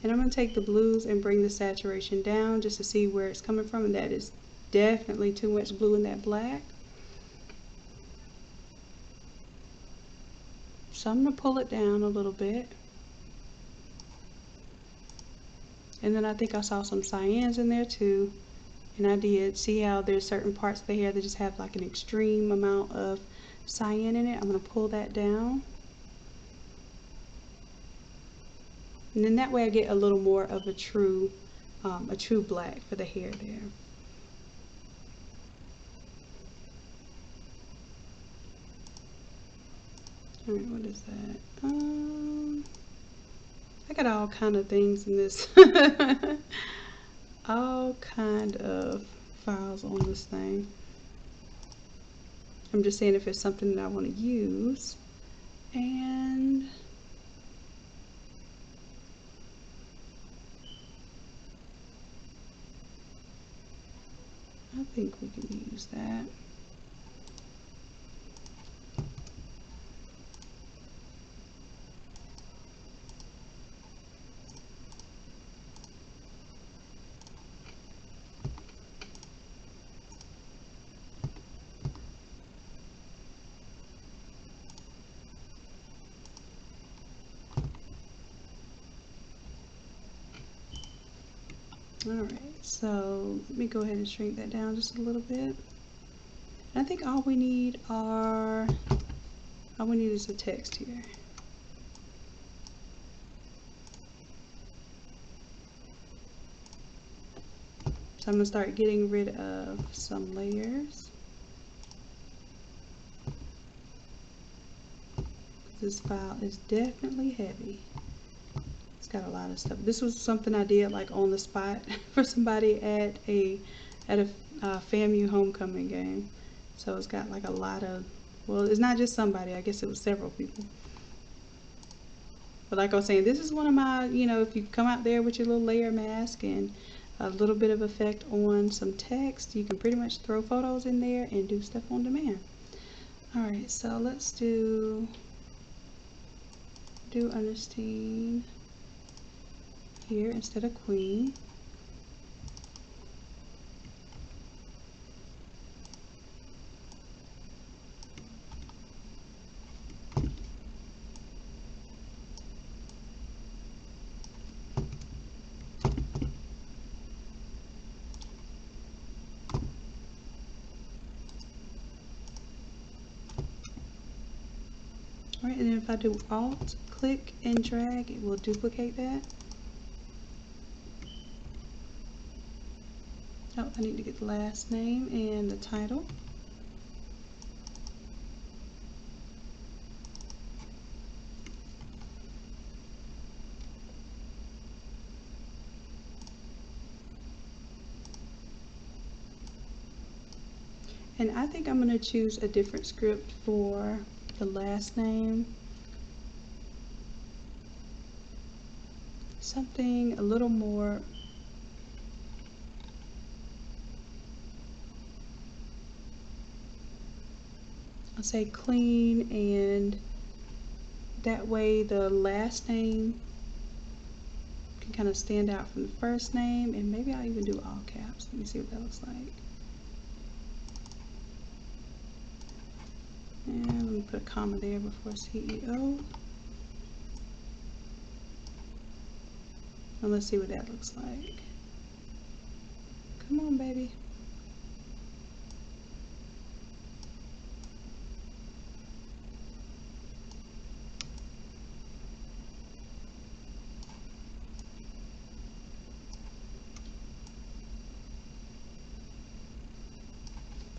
And I'm going to take the blues and bring the saturation down just to see where it's coming from, and that is definitely too much blue in that black. So I'm going to pull it down a little bit. And then I think I saw some cyans in there too. And I did see how there's certain parts of the hair that just have like an extreme amount of cyan in it. I'm going to pull that down. And then that way I get a little more of a true black for the hair there. Alright, what is that? I got all kind of things in this. All kind of files on this thing. I'm just saying if it's something that I want to use. And I think we can use that. Alright, so let me go ahead and shrink that down just a little bit. And I think all we need is the text here. So I'm going to start getting rid of some layers. This file is definitely heavy. It's got a lot of stuff. This was something I did like on the spot for somebody at a FAMU homecoming game. So it's got like a lot of, well, it's not just somebody, I guess it was several people. But like I was saying, this is one of my, you know, if you come out there with your little layer mask and a little bit of effect on some text, you can pretty much throw photos in there and do stuff on demand. Alright, so let's do Ernestine here instead of Queen. Alright, and then if I do Alt, click, and drag, it will duplicate that. Oh, I need to get the last name and the title. And I think I'm going to choose a different script for the last name. Something a little more I'll say clean, and that way the last name can kind of stand out from the first name, and maybe I'll even do all caps. Let me see what that looks like. And let me put a comma there before CEO. And let's see what that looks like. Come on, baby.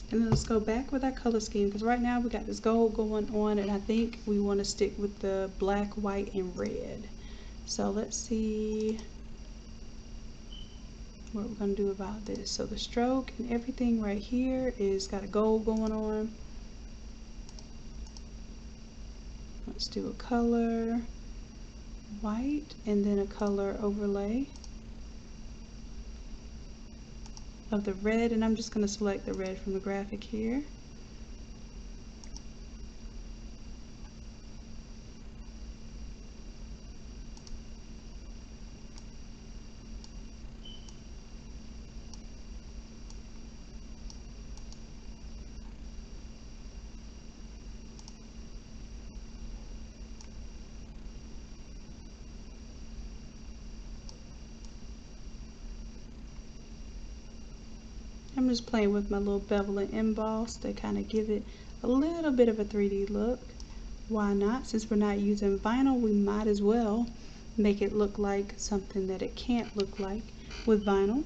And then let's go back with our color scheme, because right now we got this gold going on, and I think we want to stick with the black, white, and red. So let's see what we're going to do about this. So the stroke and everything right here is got a gold going on. Let's do a color white and then a color overlay of the red, and I'm just going to select the red from the graphic here. I'm just playing with my little bevel and emboss to kind of give it a little bit of a 3D look. Why not? Since we're not using vinyl, we might as well make it look like something that it can't look like with vinyl.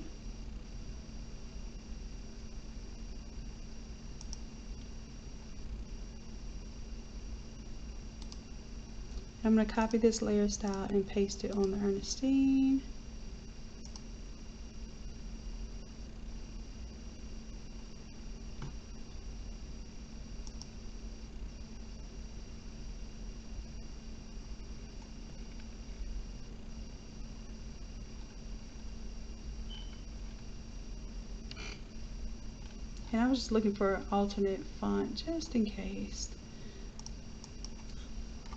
I'm going to copy this layer style and paste it on the Ernestine. And I was just looking for an alternate font just in case.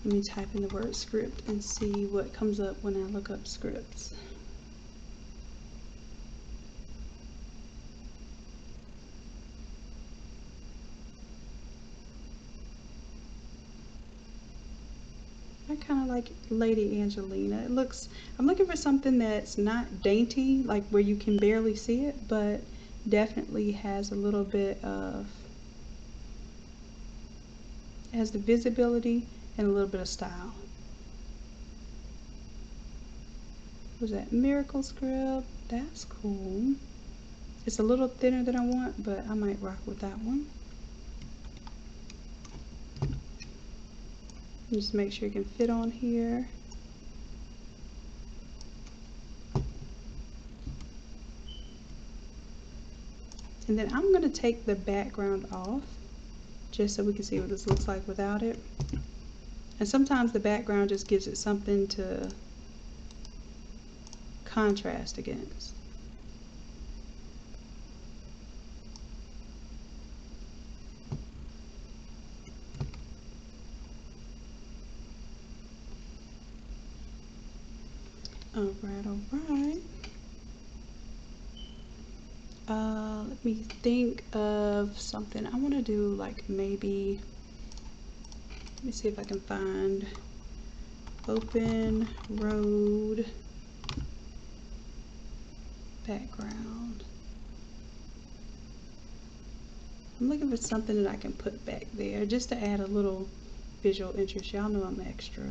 Let me type in the word script and see what comes up when I look up scripts. I kind of like Lady Angelina. It looks, I'm looking for something that's not dainty, like where you can barely see it, but definitely has a little bit of, has the visibility and a little bit of style. Was that Miracle script? That's cool. It's a little thinner than I want, but I might rock with that one. Just make sure it can fit on here. And then I'm going to take the background off just so we can see what this looks like without it. And sometimes the background just gives it something to contrast against. Alright, alright. Let me think of something. I want to do like maybe, let me see if I can find open road background. I'm looking for something that I can put back there just to add a little visual interest. Y'all know I'm extra.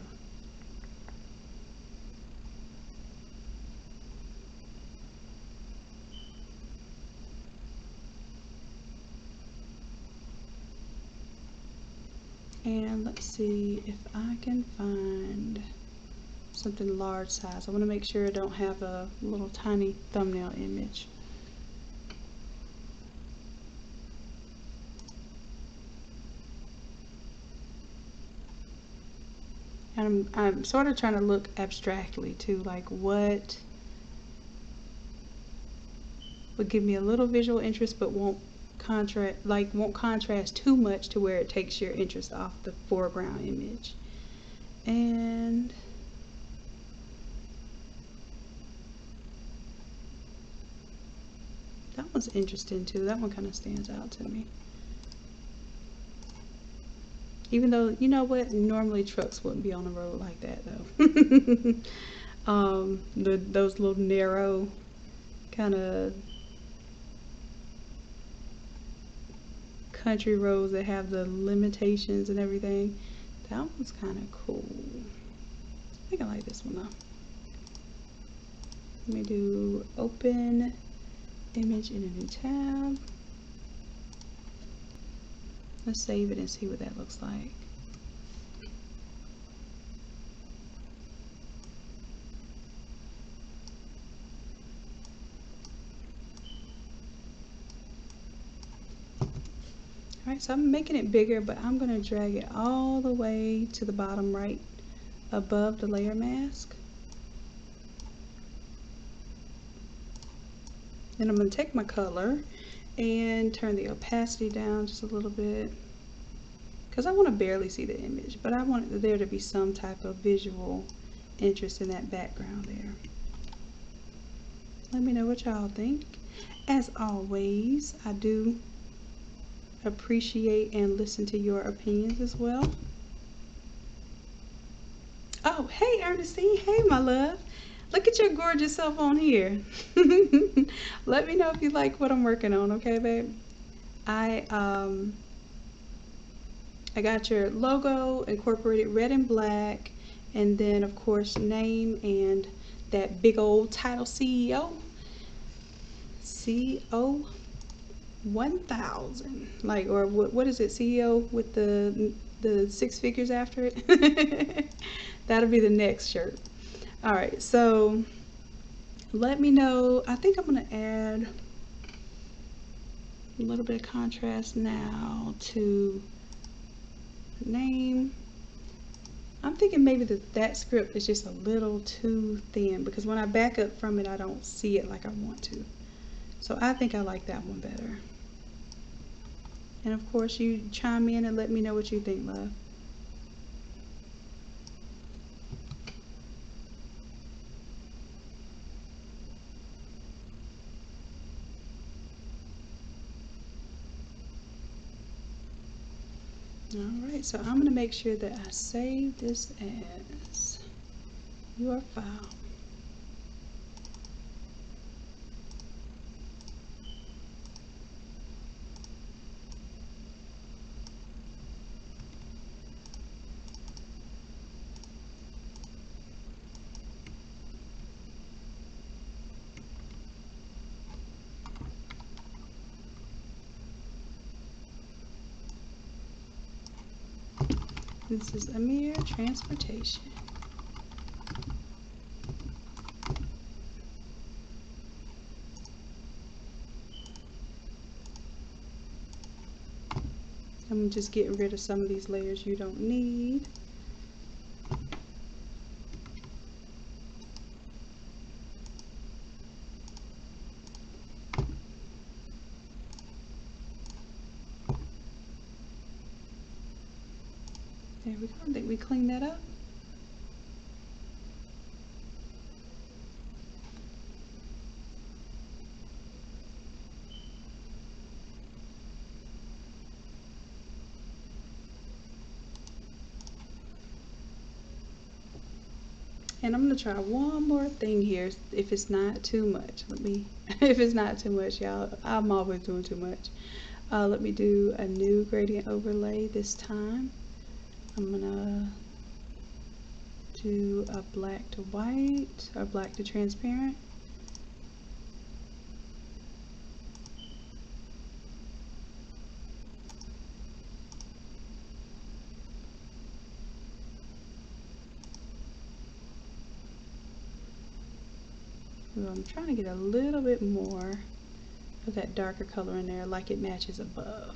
And let's see if I can find something large size. I want to make sure I don't have a little tiny thumbnail image. And I'm sort of trying to look abstractly too, like what would give me a little visual interest but won't contrast too much to where it takes your interest off the foreground image. And that one's interesting too. That one kind of stands out to me. Even though, you know what, normally trucks wouldn't be on the road like that though. Those little narrow kind of country roads that have the limitations and everything. That one's kind of cool. I think I like this one though. Let me do open image in a new tab. Let's save it and see what that looks like. Alright, so I'm making it bigger, but I'm going to drag it all the way to the bottom right above the layer mask. Then I'm going to take my color and turn the opacity down just a little bit, because I want to barely see the image, but I want there to be some type of visual interest in that background there. Let me know what y'all think. As always, I do appreciate and listen to your opinions as well. Oh, hey Ernestine, hey my love. Look at your gorgeous self on here. Let me know if you like what I'm working on, okay, babe? I got your logo incorporated red and black, and then of course name and that big old title CEO 1000, like, or what is it, CEO with the 6 figures after it. That'll be the next shirt. All right, so let me know. I think I'm gonna add a little bit of contrast now to name. I'm thinking maybe that script is just a little too thin, because when I back up from it I don't see it like I want to. So I think I like that one better. And of course you chime in and let me know what you think, love. Alright, so I'm going to make sure that I save this as your file. This is Amir Transportation. I'm just getting rid of some of these layers you don't need. There we go. I think we cleaned that up. And I'm gonna try one more thing here, if it's not too much. Let me, if it's not too much, y'all, I'm always doing too much. Let me do a new gradient overlay this time. I'm gonna do a black to white or black to transparent. So I'm trying to get a little bit more of that darker color in there, like it matches above.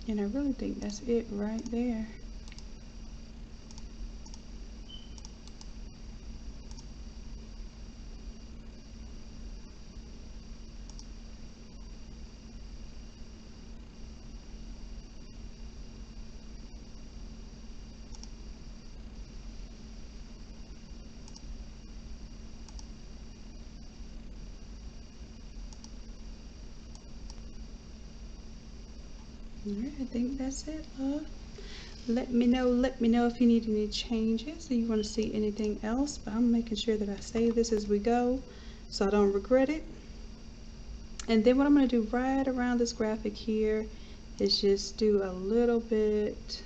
And I really think that's it right there. Alright, I think that's it, love. Let me know if you need any changes or you want to see anything else, but I'm making sure that I save this as we go so I don't regret it. And then what I'm going to do right around this graphic here is just do a little bit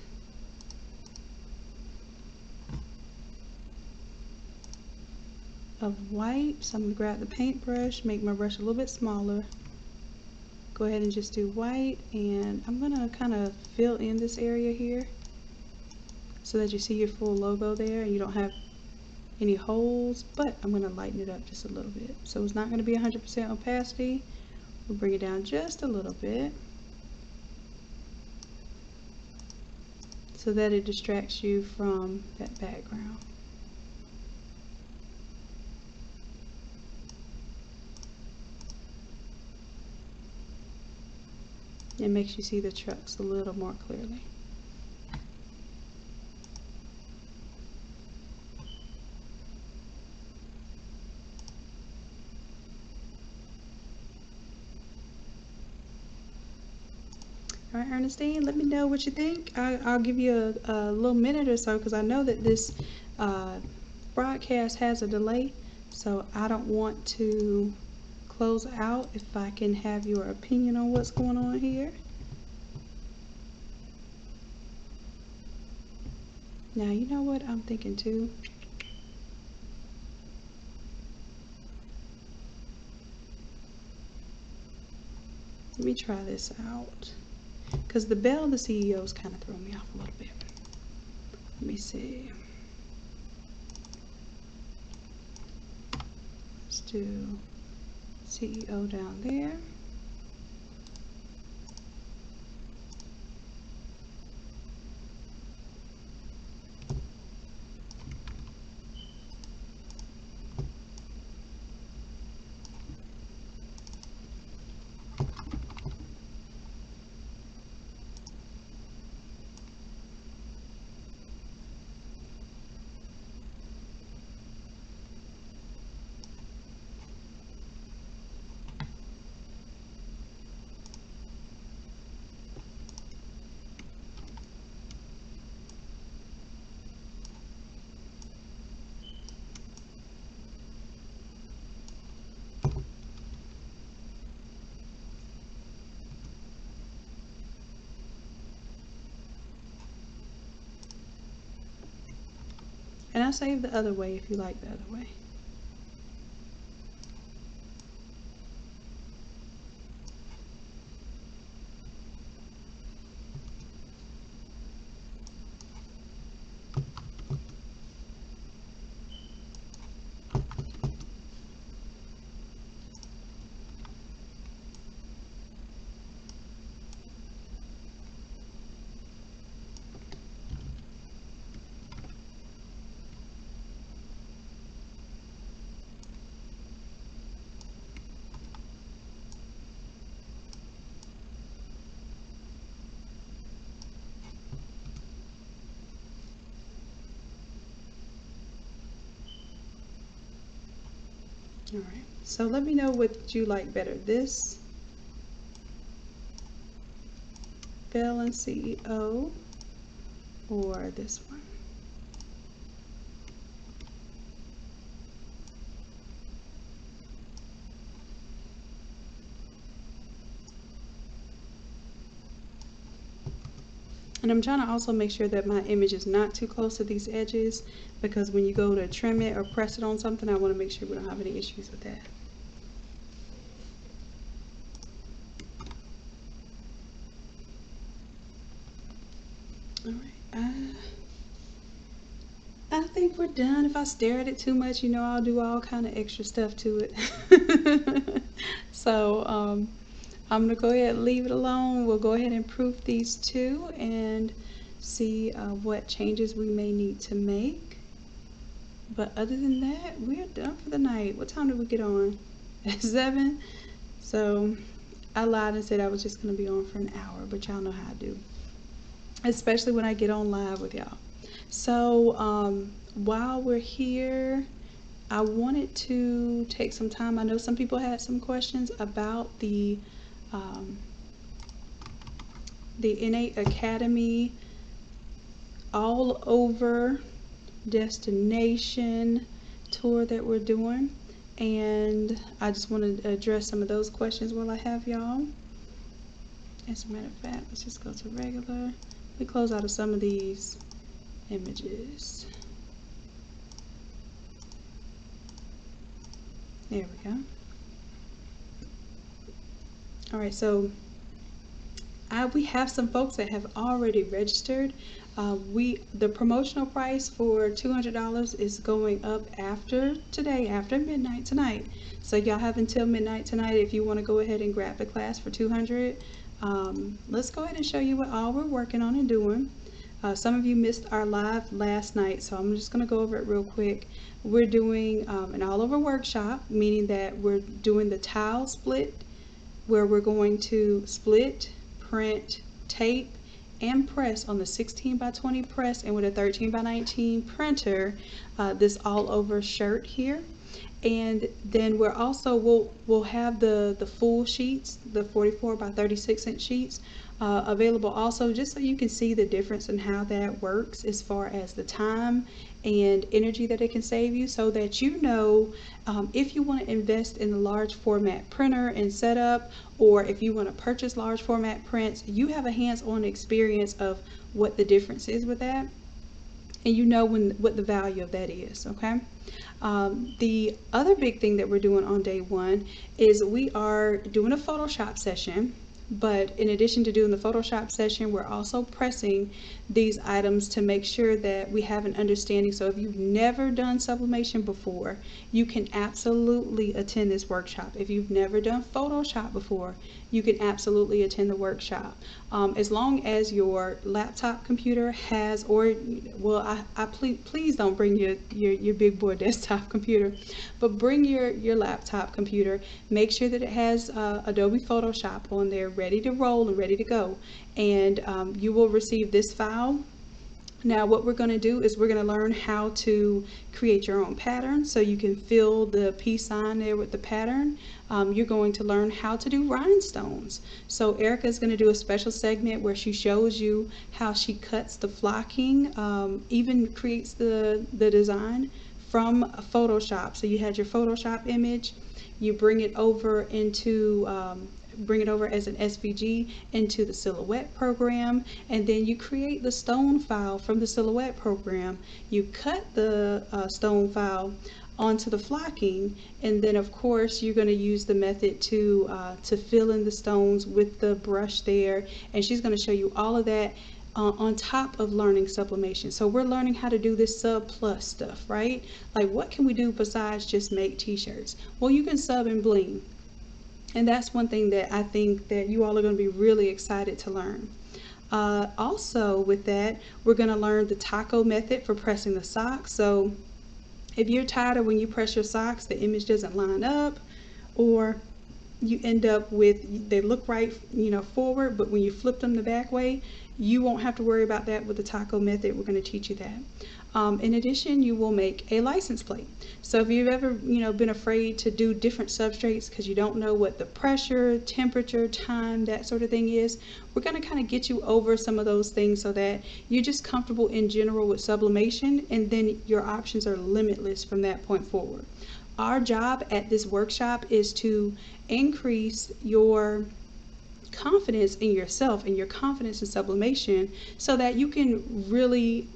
of white. So I'm going to grab the paintbrush, make my brush a little bit smaller, go ahead and just do white, and I'm going to kind of fill in this area here so that you see your full logo there and you don't have any holes, but I'm going to lighten it up just a little bit. So it's not going to be 100% opacity. We'll bring it down just a little bit so that it distracts you from that background. It makes you see the trucks a little more clearly. All right, Ernestine, let me know what you think. I'll give you a little minute or so because I know that this broadcast has a delay, so I don't want to close out if I can have your opinion on what's going on here. Now, you know what I'm thinking too? Let me try this out. Because the Bell of the CEOs kind of throw me off a little bit. Let me see. Let's do CEO down there. And I'll save the other way if you like the other way. All right, so let me know what you like better, this Bell and CEO or this one. And I'm trying to also make sure that my image is not too close to these edges, because when you go to trim it or press it on something, I want to make sure we don't have any issues with that. All right, I think we're done. If I stare at it too much, you know, I'll do all kind of extra stuff to it. So I'm gonna go ahead and leave it alone. We'll go ahead and proof these two and see what changes we may need to make. But other than that, we're done for the night. What time did we get on? At 7. So I lied and said I was just gonna be on for an hour, but y'all know how I do, especially when I get on live with y'all. So while we're here, I wanted to take some time. I know some people had some questions about the Innate Academy all over destination tour that we're doing, and I just want to address some of those questions while I have y'all. As a matter of fact, let's just go to regular. We close out of some of these images. There we go. All right, so we have some folks that have already registered. The promotional price for $200 is going up after today, after midnight tonight. So y'all have until midnight tonight if you want to go ahead and grab the class for $200. Let's go ahead and show you what all we're working on and doing. Some of you missed our live last night, so I'm just going to go over it real quick. We're doing an all-over workshop, meaning that we're doing the tile split, where we're going to split, print, tape, and press on the 16 by 20 press, and with a 13 by 19 printer, this all-over shirt here. And then we're also, we'll have the full sheets, the 44 by 36 inch sheets available also, just so you can see the difference in how that works as far as the time and energy that it can save you, so that you know if you want to invest in a large format printer and setup, or if you want to purchase large format prints, you have a hands-on experience of what the difference is with that, and you know what the value of that is. Okay. The other big thing that we're doing on day one is we are doing a Photoshop session. But in addition to doing the Photoshop session, we're also pressing these items to make sure that we have an understanding. So if you've never done sublimation before, you can absolutely attend this workshop. If you've never done Photoshop before, you can absolutely attend the workshop. As long as your laptop computer has, or well, please don't bring your big boy desktop computer, but bring your laptop computer. Make sure that it has Adobe Photoshop on there, ready to roll and ready to go, and you will receive this file. Now what we're going to do is we're going to learn how to create your own pattern, so you can fill the peace sign there with the pattern. You're going to learn how to do rhinestones. So Erica is going to do a special segment where she shows you how she cuts the flocking, even creates the design from Photoshop. So you had your Photoshop image, you bring it over into bring it over as an SVG into the silhouette program, and then you create the stone file from the silhouette program. You cut the stone file onto the flocking, and then of course you're going to use the method to fill in the stones with the brush there, and she's going to show you all of that on top of learning sublimation. So we're learning how to do this sub plus stuff, right? Like, what can we do besides just make t-shirts? Well, you can sub and bling. And that's one thing that I think that you all are going to be really excited to learn. Also with that, we're going to learn the taco method for pressing the socks. So if you're tired of when you press your socks, the image doesn't line up, or you end up with, they look right, you know, forward, but when you flip them the back way, you won't have to worry about that with the taco method. We're going to teach you that. In addition, you will make a license plate. So if you've ever, you know, been afraid to do different substrates because you don't know what the pressure, temperature, time, that sort of thing is, we're going to kind of get you over some of those things so that you're just comfortable in general with sublimation, and then your options are limitless from that point forward. Our job at this workshop is to increase your confidence in yourself and your confidence in sublimation, so that you can really,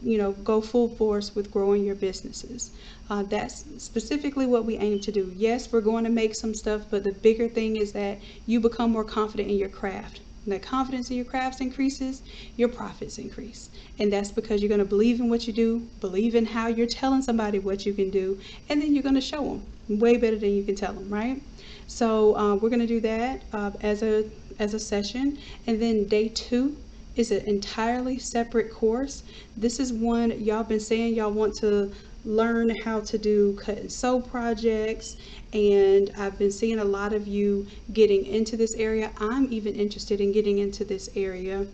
go full force with growing your businesses. That's specifically what we aim to do. Yes, we're going to make some stuff, but the bigger thing is that you become more confident in your craft. When that confidence in your crafts increases, your profits increase. And that's because you're going to believe in what you do, believe in how you're telling somebody what you can do, and then you're going to show them way better than you can tell them, right? So we're going to do that as a session. And then day 2 is an entirely separate course. This is one y'all been saying y'all want to learn how to do cut and sew projects, and I've been seeing a lot of you getting into this area. I'm even interested in getting into this area,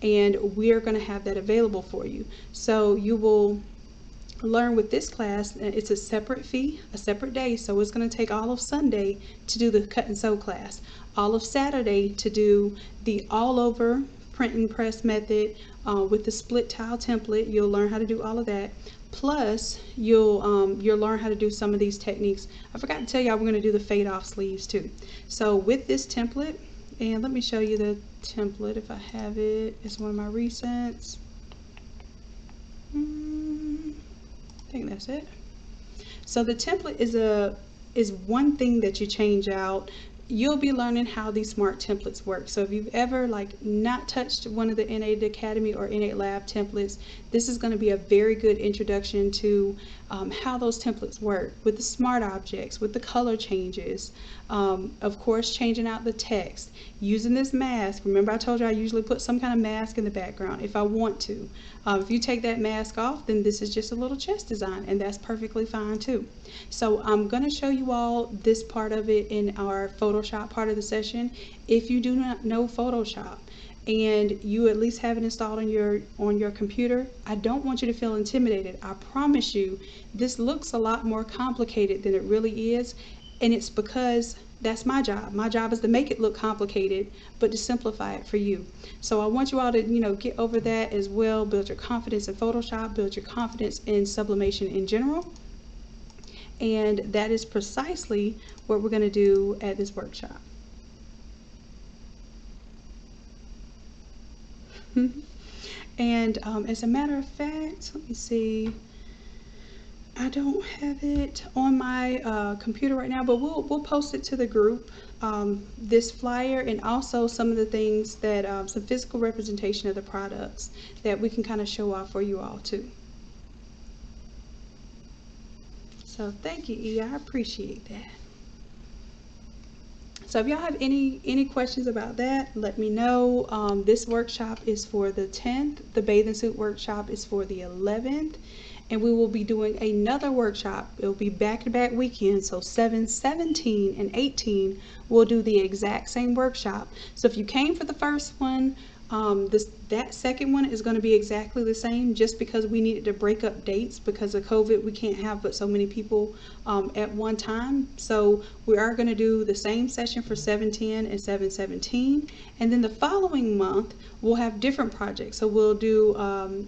and we're going to have that available for you. So you will learn with this class. It's a separate fee, a separate day, so it's going to take all of Sunday to do the cut and sew class, all of Saturday to do the all over print and press method with the split tile template. You'll learn how to do all of that. Plus, you'll learn how to do some of these techniques. I forgot to tell y'all we're going to do the fade off sleeves too. So with this template, and let me show you the template if I have it. It's one of my recents. I think that's it. So the template is one thing that you change out. You'll be learning how these smart templates work. So if you've ever not touched one of the Innate Academy or Innate Lab templates, this is going to be a very good introduction to how those templates work with the smart objects, with the color changes, of course changing out the text, using this mask. Remember I told you I usually put some kind of mask in the background if I want to. If you take that mask off, then this is just a little chest design, and that's perfectly fine too. So I'm going to show you all this part of it in our Photoshop part of the session. If you do not know Photoshop and you at least have it installed on your computer, I don't want you to feel intimidated. I promise you this looks a lot more complicated than it really is, and it's because that's my job. My job is to make it look complicated, but to simplify it for you. So I want you all to, get over that as well, build your confidence in Photoshop, build your confidence in sublimation in general. And that is precisely what we're going to do at this workshop. And as a matter of fact, let me see. I don't have it on my computer right now, but we'll post it to the group, this flyer, and also some of the things that some physical representation of the products that we can kind of show off for you all too. So thank you, E. I appreciate that. So if y'all have any questions about that, let me know. This workshop is for the 10th. The bathing suit workshop is for the 11th. And we will be doing another workshop. It'll be back-to-back weekends, so 7, 17, and 18 we'll do the exact same workshop. So if you came for the first one, that second one is going to be exactly the same, just because we needed to break up dates because of COVID. We can't have but so many people at one time. So we are going to do the same session for 710 and 717, and then the following month we'll have different projects. So we'll do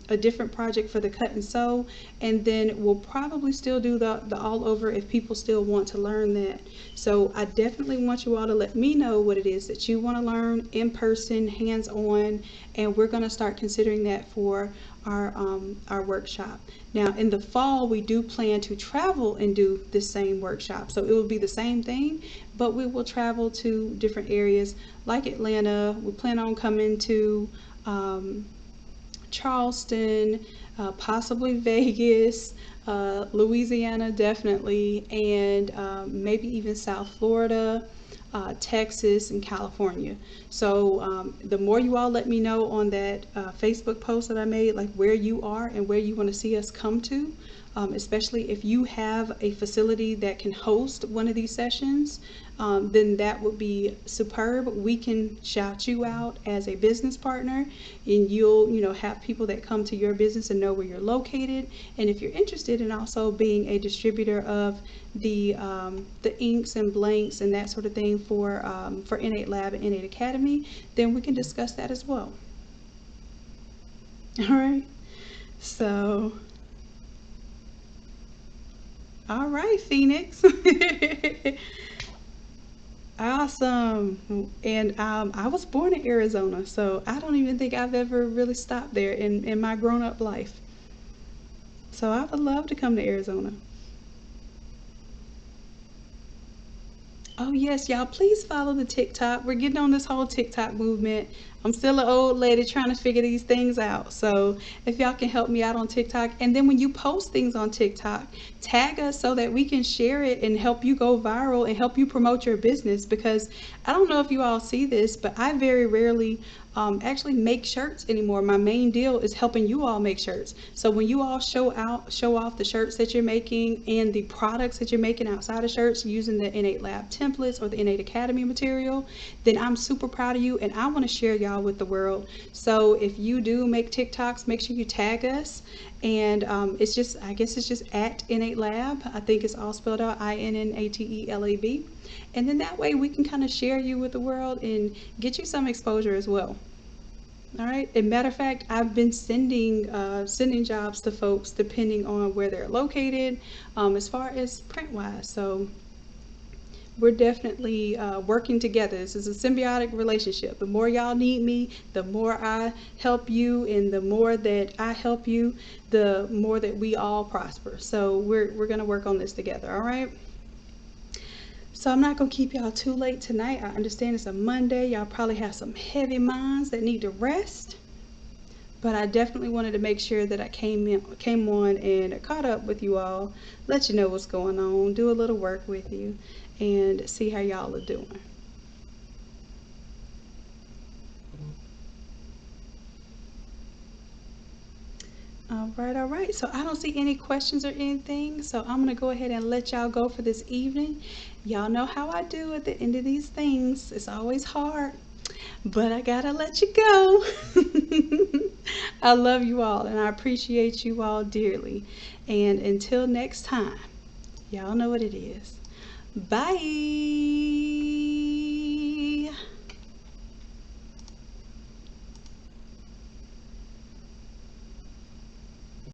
a different project for the cut and sew, and then we'll probably still do the all over if people still want to learn that. So I definitely want you all to let me know what it is that you want to learn in person, hands-on, and we're going to start considering that for our workshop. Now in the fall we do plan to travel and do this same workshop, so it will be the same thing, but we will travel to different areas like Atlanta. We plan on coming to Charleston, possibly Vegas, Louisiana definitely, and maybe even South Florida, Texas, and California. So the more you all let me know on that Facebook post that I made, like where you are and where you want to see us come to, especially if you have a facility that can host one of these sessions, then that would be superb. We can shout you out as a business partner, and you'll have people that come to your business and know where you're located. And if you're interested in also being a distributor of the inks and blanks and that sort of thing for Innate Lab and Innate Academy, then we can discuss that as well. All right, so all right, Phoenix. Awesome. And I was born in Arizona, so I don't even think I've ever really stopped there in my grown-up life. So I would love to come to Arizona. Oh yes, y'all, please follow the TikTok. We're getting on this whole TikTok movement. I'm still an old lady trying to figure these things out. So if y'all can help me out on TikTok, and then when you post things on TikTok, tag us so that we can share it and help you go viral and help you promote your business. Because I don't know if you all see this, but I very rarely actually make shirts anymore. My main deal is helping you all make shirts. So when you all show off the shirts that you're making and the products that you're making outside of shirts using the Innate Lab templates or the Innate Academy material, then I'm super proud of you and I want to share y'all with the world. So if you do make TikToks, make sure you tag us. And it's just, I guess it's just at Innate Lab. I think it's all spelled out INNATELAB. And then that way we can kind of share you with the world and get you some exposure as well. All right. And matter of fact, I've been sending jobs to folks depending on where they're located, as far as print wise. So we're definitely working together. This is a symbiotic relationship. The more y'all need me, the more I help you, and the more that I help you, the more that we all prosper. So we're gonna work on this together. All right. So I'm not gonna keep y'all too late tonight. I understand it's a Monday. Y'all probably have some heavy minds that need to rest. But I definitely wanted to make sure that I came on and caught up with you all, let you know what's going on, do a little work with you, and see how y'all are doing. All right. So I don't see any questions or anything. So I'm gonna go ahead and let y'all go for this evening. Y'all know how I do at the end of these things. It's always hard, but I gotta let you go. I love you all and I appreciate you all dearly. And until next time, y'all know what it is. Bye.